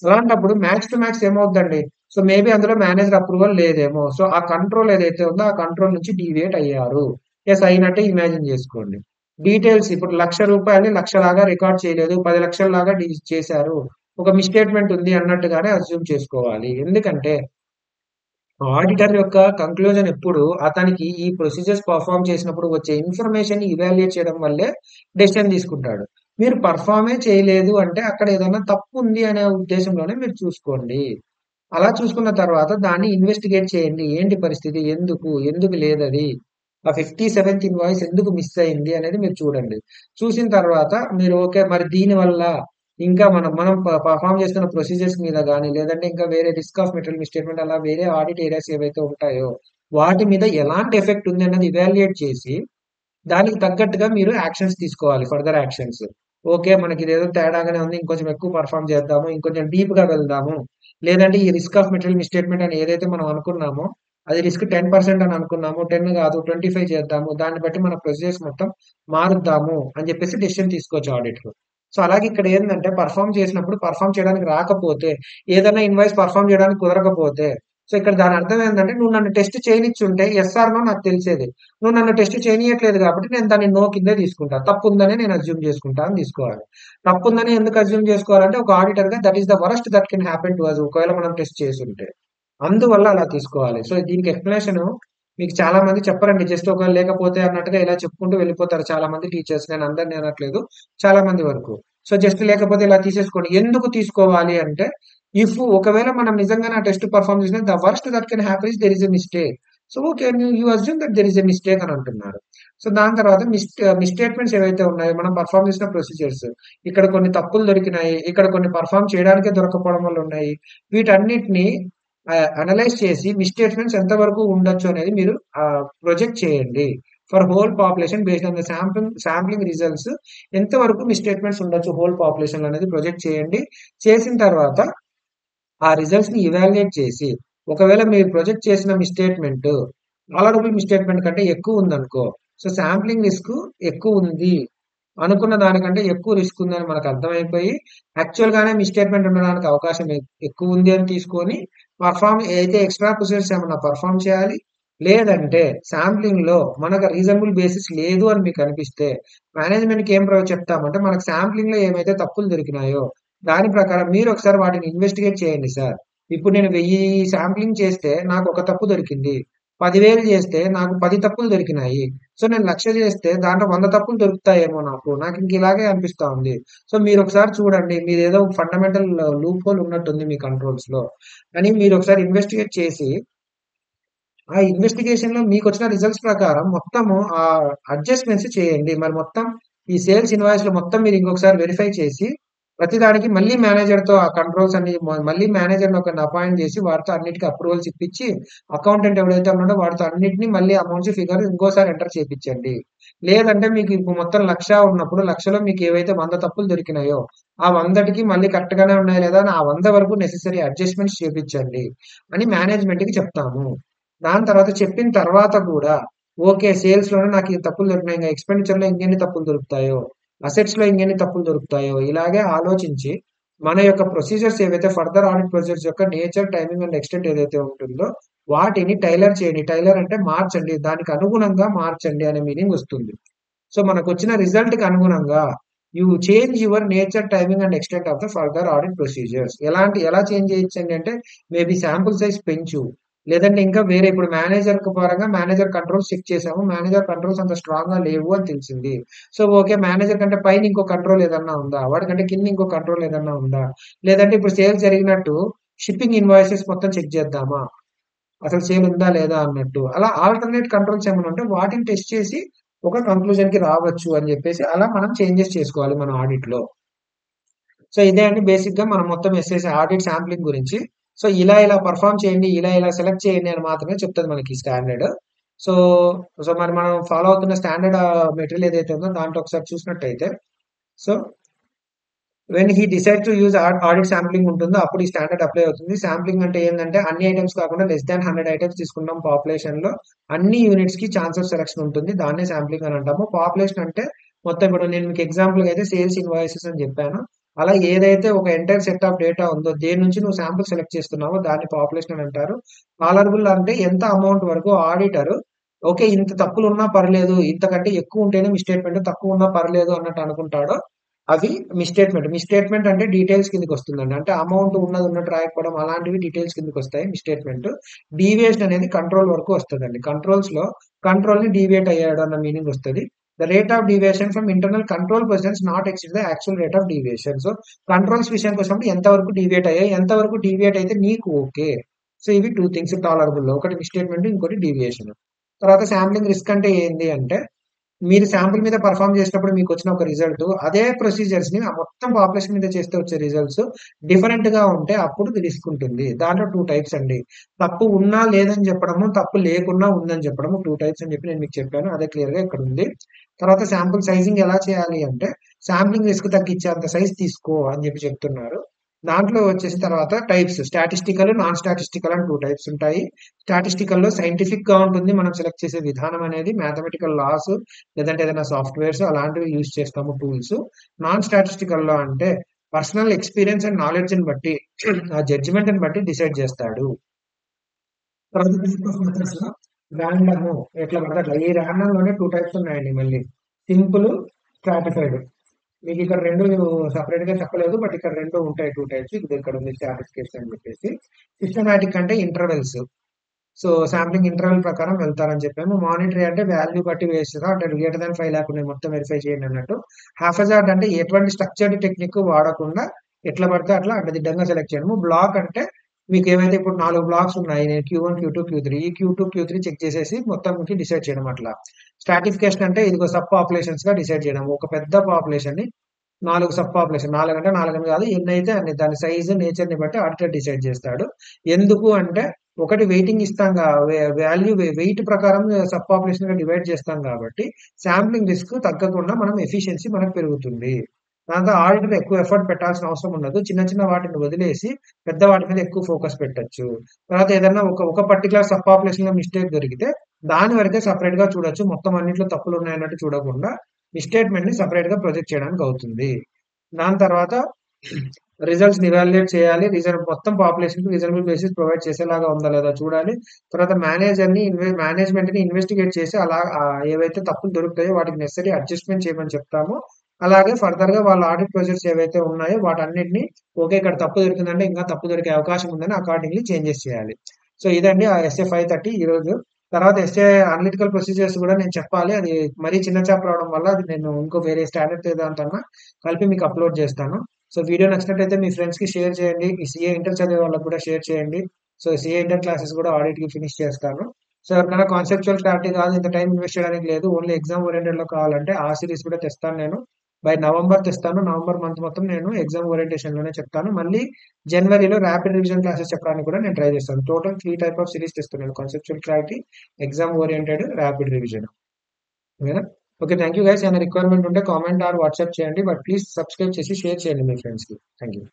అలాంటప్పుడు మ్యాక్స్ టు మ్యాక్స్ ఏమవుద్దండి, సో మేబీ అందులో మేనేజర్ అప్రూవల్ లేదేమో, సో ఆ కంట్రోల్ ఏదైతే ఉందో ఆ కంట్రోల్ నుంచి డీవియేట్ అయ్యారు. ఎస్ అయినట్టే ఇమాజిన్ చేసుకోండి. డీటెయిల్స్ ఇప్పుడు ₹1,00,000 లక్షలాగా రికార్డ్ చేయలేదు. 10 లక్షల్లాగా చేశారు. ఒక మిస్‌స్టేట్‌మెంట్ ఉంది అన్నట్టుగానే అస్యూమ్ చేసుకోవాలి. ఎందుకంటే ఆడిటర్ యొక్క కంక్లూజన్ ఎప్పుడు అతనికి ఈ ప్రొసీజర్స్ పెర్ఫార్మ్ చేసినప్పుడు వచ్చే ఇన్ఫర్మేషన్‌ని ఇవాల్యుయేట్ చేయడం వల్లే డెసిషన్ తీసుకుంటాడు. మీరు పెర్ఫార్మే చేయలేదు అంటే అక్కడ ఏదైనా తప్పు ఉంది అనే ఉద్దేశంలోనే మీరు చూసుకోండి. అలా చూసుకున్న తర్వాత దాన్ని ఇన్వెస్టిగేట్ చేయండి. ఏంటి పరిస్థితి? ఎందుకు? ఎందుకు లేదది? ఆ 57థ్ ఇన్వాయిస్ ఎందుకు మిస్ అయింది అనేది మీరు చూడండి. చూసిన తర్వాత మీరు ఓకే. మరి దీనివల్ల ఇంకా మనం పెర్ఫార్మ్ చేస్తున్న ప్రొసీజర్స్ మీద గాని, లేదంటే ఇంకా వేరే రిస్క్ ఆఫ్ మెటీరియల్ మిస్‌స్టేట్‌మెంట్ అలా వేరే ఆడిట్ ఏరియాస్ ఏవైతే ఉంటాయో, వాటి మీద ఎలాంటి ఎఫెక్ట్ ఉంది అన్నది ఇవాల్యుయేట్ చేసి దానికి తగ్గట్టుగా మీరు యాక్షన్స్ తీసుకోవాలి. Further actions. ఓకే. మనకిదేదో తేడాగానే ఉంది. ఇంకొంచెం ఎక్కువ పెర్ఫార్మ్ చేద్దాము. ఇంకొంచెం డీప్‌గా వెళ్దాము. లేదంటే ఈ రిస్క్ ఆఫ్ మెటీరియల్ మిస్‌స్టేట్‌మెంట్ అని ఏదైతే మనం అనుకున్నామో, అది రిస్క్ 10% అని అనుకున్నాము. 10 కాదు 25 చేద్దాము. దాన్ని బట్టి మన ప్రొసీజర్స్ మొత్తం మారుద్దాము అని చెప్పేసి డెసిషన్ తీసుకోవచ్చు ఆడిట్‌లో. సో, అలాగే ఇక్కడ ఏందంటే పెర్ఫార్మ్ చేసినప్పుడు పెర్ఫార్మ్ చేయడానికి రాకపోతే, ఏదైనా ఇన్వాయిస్ పెర్ఫార్మ్ చేయడానికి కుదరకపోతే, సో, ఇక్కడ దాని అర్థం ఏందంటే నువ్వు నన్ను టెస్ట్ చేయనిచ్చుంటే యెస్ ఆర్ నో నాకు తెలిసేది. నువ్వు నన్ను టెస్ట్ చేయనీయట్లేదు కాబట్టి నేను దాన్ని నో కిందే తీసుకుంటా. తప్పుందనే నేను అస్యూమ్ చేసుకుంటా అని తీసుకోవాలి. తప్పుందని ఎందుకు అస్యూమ్ చేసుకోవాలంటే ఒక ఆడిటర్‌గా that is the worst that can happen to us ఒకవేళ మనం టెస్ట్ చేసుంటే. అందువల్ల అలా తీసుకోవాలి. సో, దీనికి ఎక్స్‌ప్లనేషను మీకు చాలా మంది చెప్పరండి. జస్ట్ ఒకవేళ లేకపోతే అన్నట్టుగా ఇలా చెప్పుకుంటూ వెళ్ళిపోతారు చాలా మంది టీచర్స్. నేను అందరిని అనట్లేదు. చాలా మంది వరకు. సో, జస్ట్ లేకపోతే ఇలా తీసేసుకోండి. ఎందుకు తీసుకోవాలి అంటే, ఇఫ్ ఒకవేళ మనం నిజంగానే ఆ టెస్ట్ పెర్ఫార్మ్ చేసినా the worst that can happen is there is a mistake. So, okay. You assume that there is a mistake అని అంటున్నారు. సో, దాని తర్వాత మిస్‌స్టేట్‌మెంట్స్ ఏవైతే ఉన్నాయో మనం పెర్ఫార్మ్ చేసిన ప్రొసీజర్స్. ఇక్కడ కొన్ని తప్పులు దొరికినాయి. ఇక్కడ కొన్ని పెర్ఫార్మ్ చేయడానికే దొరకకపోవడం వల్ల ఉన్నాయి. వీటన్నిటిని అనలైజ్ చేసి మిస్‌స్టేట్‌మెంట్స్ ఎంతవరకు ఉండొచ్చు అనేది మీరు ప్రొజెక్ట్ చేయండి. For whole population based on the sampling results ఎంతవరకు మిస్‌స్టేట్‌మెంట్స్ ఉండొచ్చు హోల్ పాపులేషన్‌లో అనేది ప్రొజెక్ట్ చేయండి. చేసిన తర్వాత ఆ రిజల్ట్స్‌ని ఇవాల్యుయేట్ చేసి, ఒకవేళ మీరు ప్రొజెక్ట్ చేసిన మిస్‌స్టేట్‌మెంట్ టాలరబుల్ మిస్‌స్టేట్‌మెంట్ కంటే ఎక్కువుందనుకో, సో, శాంప్లింగ్ రిస్క్ ఎక్కువుంది. అనుకున్న దానికంటే ఎక్కువ రిస్క్ ఉందని మనకు అర్థమైపోయి, యాక్చువల్‌గానే మిస్‌స్టేట్‌మెంట్ ఉండడానికి అవకాశం ఎక్కువుంది అని తీసుకొని, అయితే ఎక్స్‌ట్రా ప్రొసీజర్స్ ఏమన్నా పెర్ఫార్మ్ చేయాలి. లేదంటే శాంప్లింగ్‌లో మనకు రీజనబుల్ బేసిస్ లేదు అని మీకు అనిపిస్తే, మేనేజ్‌మెంట్‌కి ఏం చెప్తామంటే, మనకు శాంప్లింగ్‌లో ఏమైతే తప్పులు దొరికినాయో, దాని ప్రకారం మీరొకసారి వాటిని ఇన్వెస్టిగేట్ చేయండి సార్. ఇప్పుడు నేను 1000 శాంప్లింగ్ చేస్తే నాకొక తప్పు దొరికింది. 10,000 చేస్తే నాకు 10 తప్పులు దొరికినాయి. సో, నేను 1,00,000 చేస్తే దాంట్లో 100 తప్పులు దొరుకుతాయేమో నాకు. నాకింక ఇలాగే అనిపిస్తా ఉంది. సో, మీరొకసారి చూడండి. మీదేదో ఫండమెంటల్ లూప్ హోల్ ఉన్నట్టుంది మీ కంట్రోల్స్‌లో. అని మీరొకసారి ఇన్వెస్టిగేట్ చేసి, ఆ ఇన్వెస్టిగేషన్‌లో మీకొచ్చిన రిజల్ట్స్ ప్రకారం మొత్తము అడ్జస్ట్‌మెంట్స్ చేయండి. మరి మొత్తం ఈ సేల్స్ ఇన్వాయిస్‌లో మొత్తం మీరు ఇంకొకసారి వెరిఫై చేసి, ప్రతిదానికి మళ్ళీ మేనేజర్‌తో ఆ కంట్రోల్స్ అన్ని మళ్ళీ మేనేజర్‌ని ఒకరిని అపాయింట్ చేసి, వారితో అన్నిటికి అప్రూవల్స్ ఇప్పించి, అకౌంటెంట్ ఎవడైతే ఉన్నాడో వాడితో అన్నిటిని మళ్ళీ అమౌంట్స్ ఫిగర్ ఇంకోసారి ఎంటర్ చేపిచ్చండి. లేదంటే మీకు ఇప్పుడు మొత్తం 1,00,000 ఉన్నప్పుడు 1,00,000లో మీకు ఏవైతే 100 తప్పులు దొరికినాయో, ఆ 100కి మళ్ళీ కరెక్ట్‌గానే ఉన్నాయా లేదా అని ఆ 100 వరకు నెసెసరీ అడ్జస్ట్‌మెంట్స్ చేపిచ్చండి అని మేనేజ్‌మెంట్‌కి చెప్తాము. దాని తర్వాత చెప్పిన తర్వాత కూడా ఓకే. సేల్స్‌లోనే నాకు ఈ తప్పులు దొరికినాయి. ఇంగ ఎక్స్‌పెండిచర్‌లో ఇంకెన్ని తప్పులు దొరుకుతాయో, అసెట్స్‌లో ఇంకెన్ని తప్పులు దొరుకుతాయో ఇలాగే ఆలోచించి మన యొక్క ప్రొసీజర్స్ ఏవైతే ఫర్దర్ ఆడిట్ ప్రొసీజర్స్ యొక్క నేచర్, టైమింగ్ అండ్ ఎక్స్‌టెంట్ ఏదైతే ఉంటుందో వాటిని టైలర్ చేయండి. టైలర్ అంటే మార్చండి. దానికి అనుగుణంగా మార్చండి అనే మీనింగ్ వస్తుంది. సో, మనకొచ్చిన రిజల్ట్‌కి అనుగుణంగా you change your nature, timing and extent of the further audit procedures. ఎలా చేంజ్ చేయొచ్చండి అంటే మేబీ శాంపుల్ సైజ్ పెంచు. లేదంటే ఇంకా వేరే ఇప్పుడు పరంగా మేనేజర్ కంట్రోల్స్ చెక్ చేసాము. మేనేజర్ కంట్రోల్స్ అంత స్ట్రాంగ్‌గా లేవు అని తెలిసింది. So, okay. మేనేజర్ కంటే పైన ఇంకో కంట్రోల్ ఏదన్నా ఉందా? వాడికంటే కింద ఇంకో కంట్రోల్ ఏదన్నా ఉందా? లేదంటే ఇప్పుడు సేల్స్ జరిగినట్టు షిప్పింగ్ ఇన్వాయిసెస్ మొత్తం చెక్ చేద్దామా? అసలు సేల్ ఉందా లేదా అన్నట్టు. అలా ఆల్టర్‌నేట్ కంట్రోల్స్ ఏమైనా ఉంటే వాటిని టెస్ట్ చేసి ఒక కంక్లూజన్‌కి రావచ్చు అని జెప్పేసి అలా మనం చేంజెస్ చేసుకోవాలి మన ఆడిట్‌లో. సో, ఇదే అండి బేసిక్‌గా మనం మొత్తం ఎస్ఎస్ ఆడిట్ శాంప్లింగ్ గురించి. సో, ఇలా పెర్ఫార్మ్ చేయండి, ఇలా సెలెక్ట్ చేయండి అని మాత్రమే చెప్తది మనకి స్టాండర్డ్. సో, మరి మనం ఫాలో అవుతున్న స్టాండర్డ్ మెటీరియల్ ఏదైతే ఉందో దాంట్లో ఒకసారి చూసినట్టయితే so when he decide to use audit sampling ఉంటుందో అప్పుడు ఈ స్టాండర్డ్ అప్లై అవుతుంది. శాంప్లింగ్ అంటే ఏందంటే అన్ని ఐటెమ్స్ కాకుండా లెస్ థాన్ 100 ఐటెమ్స్ తీసుకున్నాం పాపులేషన్‌లో. అన్ని యూనిట్స్‌కి ఛాన్స్ ఆఫ్ సెలక్షన్ ఉంటుంది. దాన్నే శాంప్లింగ్ అని అంటాము. పాపులేషన్ అంటే మొత్తం ఇప్పుడు నేను మీకు ఎగ్జాంపుల్‌గా అయితే సేల్స్ ఇన్వాయిసెస్ అని చెప్పాను. అలా ఏదైతే ఒక ఎంటైర్ సెట్ ఆఫ్ డేటా ఉందో దేని నుంచి నువ్వు శాంపుల్ సెలెక్ట్ చేస్తున్నావో దాన్ని పాపులేషన్ అని అంటారు. టాలరబుల్ అంటే ఎంత అమౌంట్ వరకు ఆడిటర్ ఓకే. ఇంత తప్పులున్నా పర్లేదు. ఇంతకంటే ఎక్కువ ఉంటేనే మిస్‌స్టేట్‌మెంట్, తక్కువ ఉన్నా పర్లేదు అన్నట్టు అనుకుంటాడో అవి మిస్‌స్టేట్‌మెంట్. మిస్‌స్టేట్‌మెంట్ అంటే డీటెయిల్స్ కిందకొస్తుందండి. అంటే అమౌంట్ ఉన్నది ఉన్నట్టు రాయకపోవడం అలాంటివి డీటెయిల్స్ కిందకొస్తాయి మిస్‌స్టేట్‌మెంట్. డీవియేషన్ అనేది కంట్రోల్ వరకు వస్తదండి. కంట్రోల్స్‌లో కంట్రోల్‌ని డీవియేట్ అయ్యాడు అన్న మీనింగ్ వస్తది. The rate of deviation from internal control positions not exceed the actual rate of deviation. So, controls విషయానికొచ్చినప్పుడు ఎంతవరకు డీవియేట్ అయ్యాయి, ఎంతవరకు డీవియేట్ అయితే నీకు ఓకే. సో, ఇవి 2 థింగ్స్ టాలరబుల్‌లో. ఒకటి మిస్‌స్టేట్‌మెంట్, ఇంకోటి డీవియేషన్. తర్వాత శాంప్లింగ్ రిస్క్ అంటే ఏంది అంటే, మీరు శాంపుల్ మీద పెర్ఫార్మ్ చేసినప్పుడు మీకొచ్చిన ఒక రిజల్ట్, అదే ప్రొసీజర్స్‌ని ఆ మొత్తం పాపులేషన్ మీద చేస్తే వచ్చే రిజల్ట్స్ డిఫరెంట్‌గా ఉంటే అప్పుడు రిస్క్ ఉంటుంది. దాంట్లో 2 టైప్స్ అండి. తప్పు ఉన్నా లేదని చెప్పడము, తప్పు లేకున్నా ఉందని చెప్పడము 2 టైప్స్ అని చెప్పి నేను మీకు చెప్పాను. అదే క్లియర్‌గా ఇక్కడ ఉంది. తర్వాత శాంపుల్ సైజింగ్ ఎలా చేయాలి అంటే, శాంప్లింగ్ రిస్క్ తగ్గించేంత సైజ్ తీసుకో అని చెప్పి చెప్తున్నారు. దాంట్లో వచ్చేసి తర్వాత టైప్స్ స్టాటిస్టికల్, నాన్ స్టాటిస్టికల్ అని 2 టైప్స్ ఉంటాయి. స్టాటిస్టికల్‌లో సైంటిఫిక్‌గా ఉంటుంది. మనం సెలెక్ట్ చేసే విధానం అనేది మ్యాథమెటికల్ లాస్ లేదంటే ఏదైనా సాఫ్ట్‌వేర్స్ అలాంటివి యూజ్ చేస్తాము టూల్స్. నాన్ స్టాటిస్టికల్‌లో అంటే పర్సనల్ ఎక్స్‌పీరియన్స్ అండ్ నాలెడ్జ్‌ని బట్టి ఆ జడ్జ్‌మెంట్‌ని బట్టి డిసైడ్ చేస్తాడు. తర్వాత టైప్ ఆఫ్ మెథడ్స్‌లో రాండము ఎట్లా పడితే అట్లా. ఈ రాండమ్‌లోనే 2 టైప్స్ ఉన్నాయండి మళ్ళీ. Simple, stratified. మీకిక్కడ 2 సెపరేట్‌గా చెప్పలేదు. బట్ ఇక్కడ 2 ఉంటాయి 2 టైప్స్. ఇది ఇక్కడ ఉంది స్టాటిస్టిక్స్ అని చెప్పేసి. సిస్టమాటిక్ అంటే ఇంటర్వెల్స్. సో, శాంప్లింగ్ ఇంటర్వెల్ ప్రకారం వెళ్తారని చెప్పాము. మానిటరీ అంటే వాల్యూ బట్టి వేస్తదా అంటే గ్రేటర్ థాన్ 5 లేకుండా మొత్తం వెరిఫై చేయండి అన్నట్టు. హాఫజార్డ్ అంటే ఎటువంటి స్ట్రక్చర్డ్ టెక్నిక్ వాడకుండా ఎట్లా పడితే అట్లా అడ్డదిడ్డంగా సెలెక్ట్ చేయడము. బ్లాక్ అంటే మీకేమైతే ఇప్పుడు 4 బ్లాక్స్ ఉన్నాయి. నేను Q1, Q2, Q3. ఈ Q2, Q3 చెక్ చేసేసి మొత్తంకి డిసైడ్ చేయడం అట్లా. స్ట్రాటిఫికేషన్ అంటే ఇదిగో సబ్ పాపులేషన్స్‌గా డిసైడ్ చేయడం. ఒక పెద్ద పాపులేషన్‌ని 4 సబ్ పాపులేషన్ 4 అంటే 4 అని కాదు. ఎన్నైతే అన్ని దాని సైజ్, నేచర్‌ని బట్టి ఆడిటర్ డిసైడ్ చేస్తాడు. ఎందుకు అంటే ఒకటి వెయిటింగ్ ఇస్తాం వాల్యూ వెయిట్ ప్రకారం సబ్ పాపులేషన్‌గా డివైడ్ చేస్తాం కాబట్టి శాంప్లింగ్ రిస్క్ తగ్గకుండా మనం ఎఫిషియన్సీ మనకు పెరుగుతుంది. దాంతో ఆడిటర్ ఎక్కువ ఎఫర్ట్ పెట్టాల్సిన అవసరం ఉండదు. చిన్న చిన్న వాటిని వదిలేసి పెద్ద వాటి మీద ఎక్కువ ఫోకస్ పెట్టొచ్చు. తర్వాత ఏదన్నా ఒక పర్టిక్యులర్ సబ్ పాపులేషన్‌లో మిస్టేక్ దొరికితే దాని వరకే సెపరేట్‌గా చూడొచ్చు. మొత్తం అన్నిట్లో తప్పులున్నాయన్నట్టు చూడకుండా మిస్‌స్టేట్‌మెంట్‌ని సెపరేట్‌గా ప్రొజెక్ట్ చేయడానికి అవుతుంది. దాని తర్వాత రిజల్ట్స్‌ని ఇవాల్యుయేట్ చేయాలి. మొత్తం పాపులేషన్‌కి రీజనబుల్ బేసిస్ ప్రొవైడ్ చేసేలాగా ఉందా లేదా చూడాలి. తర్వాత మేనేజ్‌మెంట్‌ని ఇన్వెస్టిగేట్ చేసి అలా ఏవైతే తప్పులు దొరుకుతాయో వాటికి నెసెసరీ అడ్జస్ట్‌మెంట్ చేయమని చెప్తాము. అలాగే ఫర్దర్‌గా వాళ్ళ ఆడిట్ ప్రొసీజర్స్ ఏవైతే ఉన్నాయో వాటన్నిటిని ఓకే. ఇక్కడ తప్పు దొరికిందంటే ఇంకా తప్పు దొరికే అవకాశం ఉందని అకార్డింగ్‌లీ చేంజెస్ చేయాలి. సో, ఇదండి ఆ ఎస్ఏ 530 ఈరోజు. తర్వాత ఎస్ఏ అనలిటికల్ ప్రొసీజర్స్ కూడా నేను చెప్పాలి. అది మరీ చిన్న చాప్టర్ అవ్వడం వల్ల అది నేను ఇంకో వేరే స్టాండర్డ్ దాంతోన్నా కలిపి మీకు అప్‌లోడ్ చేస్తాను. సో, వీడియో నచ్చినట్టయితే మీ ఫ్రెండ్స్‌కి షేర్ చేయండి. ఈ సీఏ ఇంటర్ చదివే వాళ్ళకి కూడా షేర్ చేయండి. సో, సీఏ ఇంటర్ క్లాసెస్ కూడా ఆడిట్‌కి ఫినిష్ చేస్తాను. సో, ఎవరికైనా కాన్సెప్చువల్ క్లారిటీ కాదు, ఇంత టైం ఇన్వెస్ట్ చేయడానికి లేదు, ఓన్లీ ఎగ్జామ్ ఓరియెంటెడ్‌లో కావాలంటే ఆ సీరీస్ కూడా తెస్తాను నేను. బై నవంబర్ తెస్తాను. నవంబర్ మంత్ మొత్తం నేను ఎగ్జామ్ ఓరియంటేషన్‌లోనే చెప్తాను. మళ్ళీ జనవరిలో ర్యాపిడ్ రివిజన్ క్లాసెస్ చెప్పడానికి కూడా నేను ట్రై చేస్తాను. టోటల్ 3 టైప్ ఆఫ్ సీరీస్ తెస్తున్నాను. Conceptual clarity, exam oriented, rapid revision. ఓకేనా? ఓకే. Thank you guys. ఏమైనా రిక్వైర్మెంట్ ఉంటే కామెంట్ ఆర్ వాట్సాప్ చేయండి. బట్ ప్లీజ్ సబ్స్క్రైబ్ చేసి షేర్ చేయండి మీ ఫ్రెండ్స్‌కి. Thank you.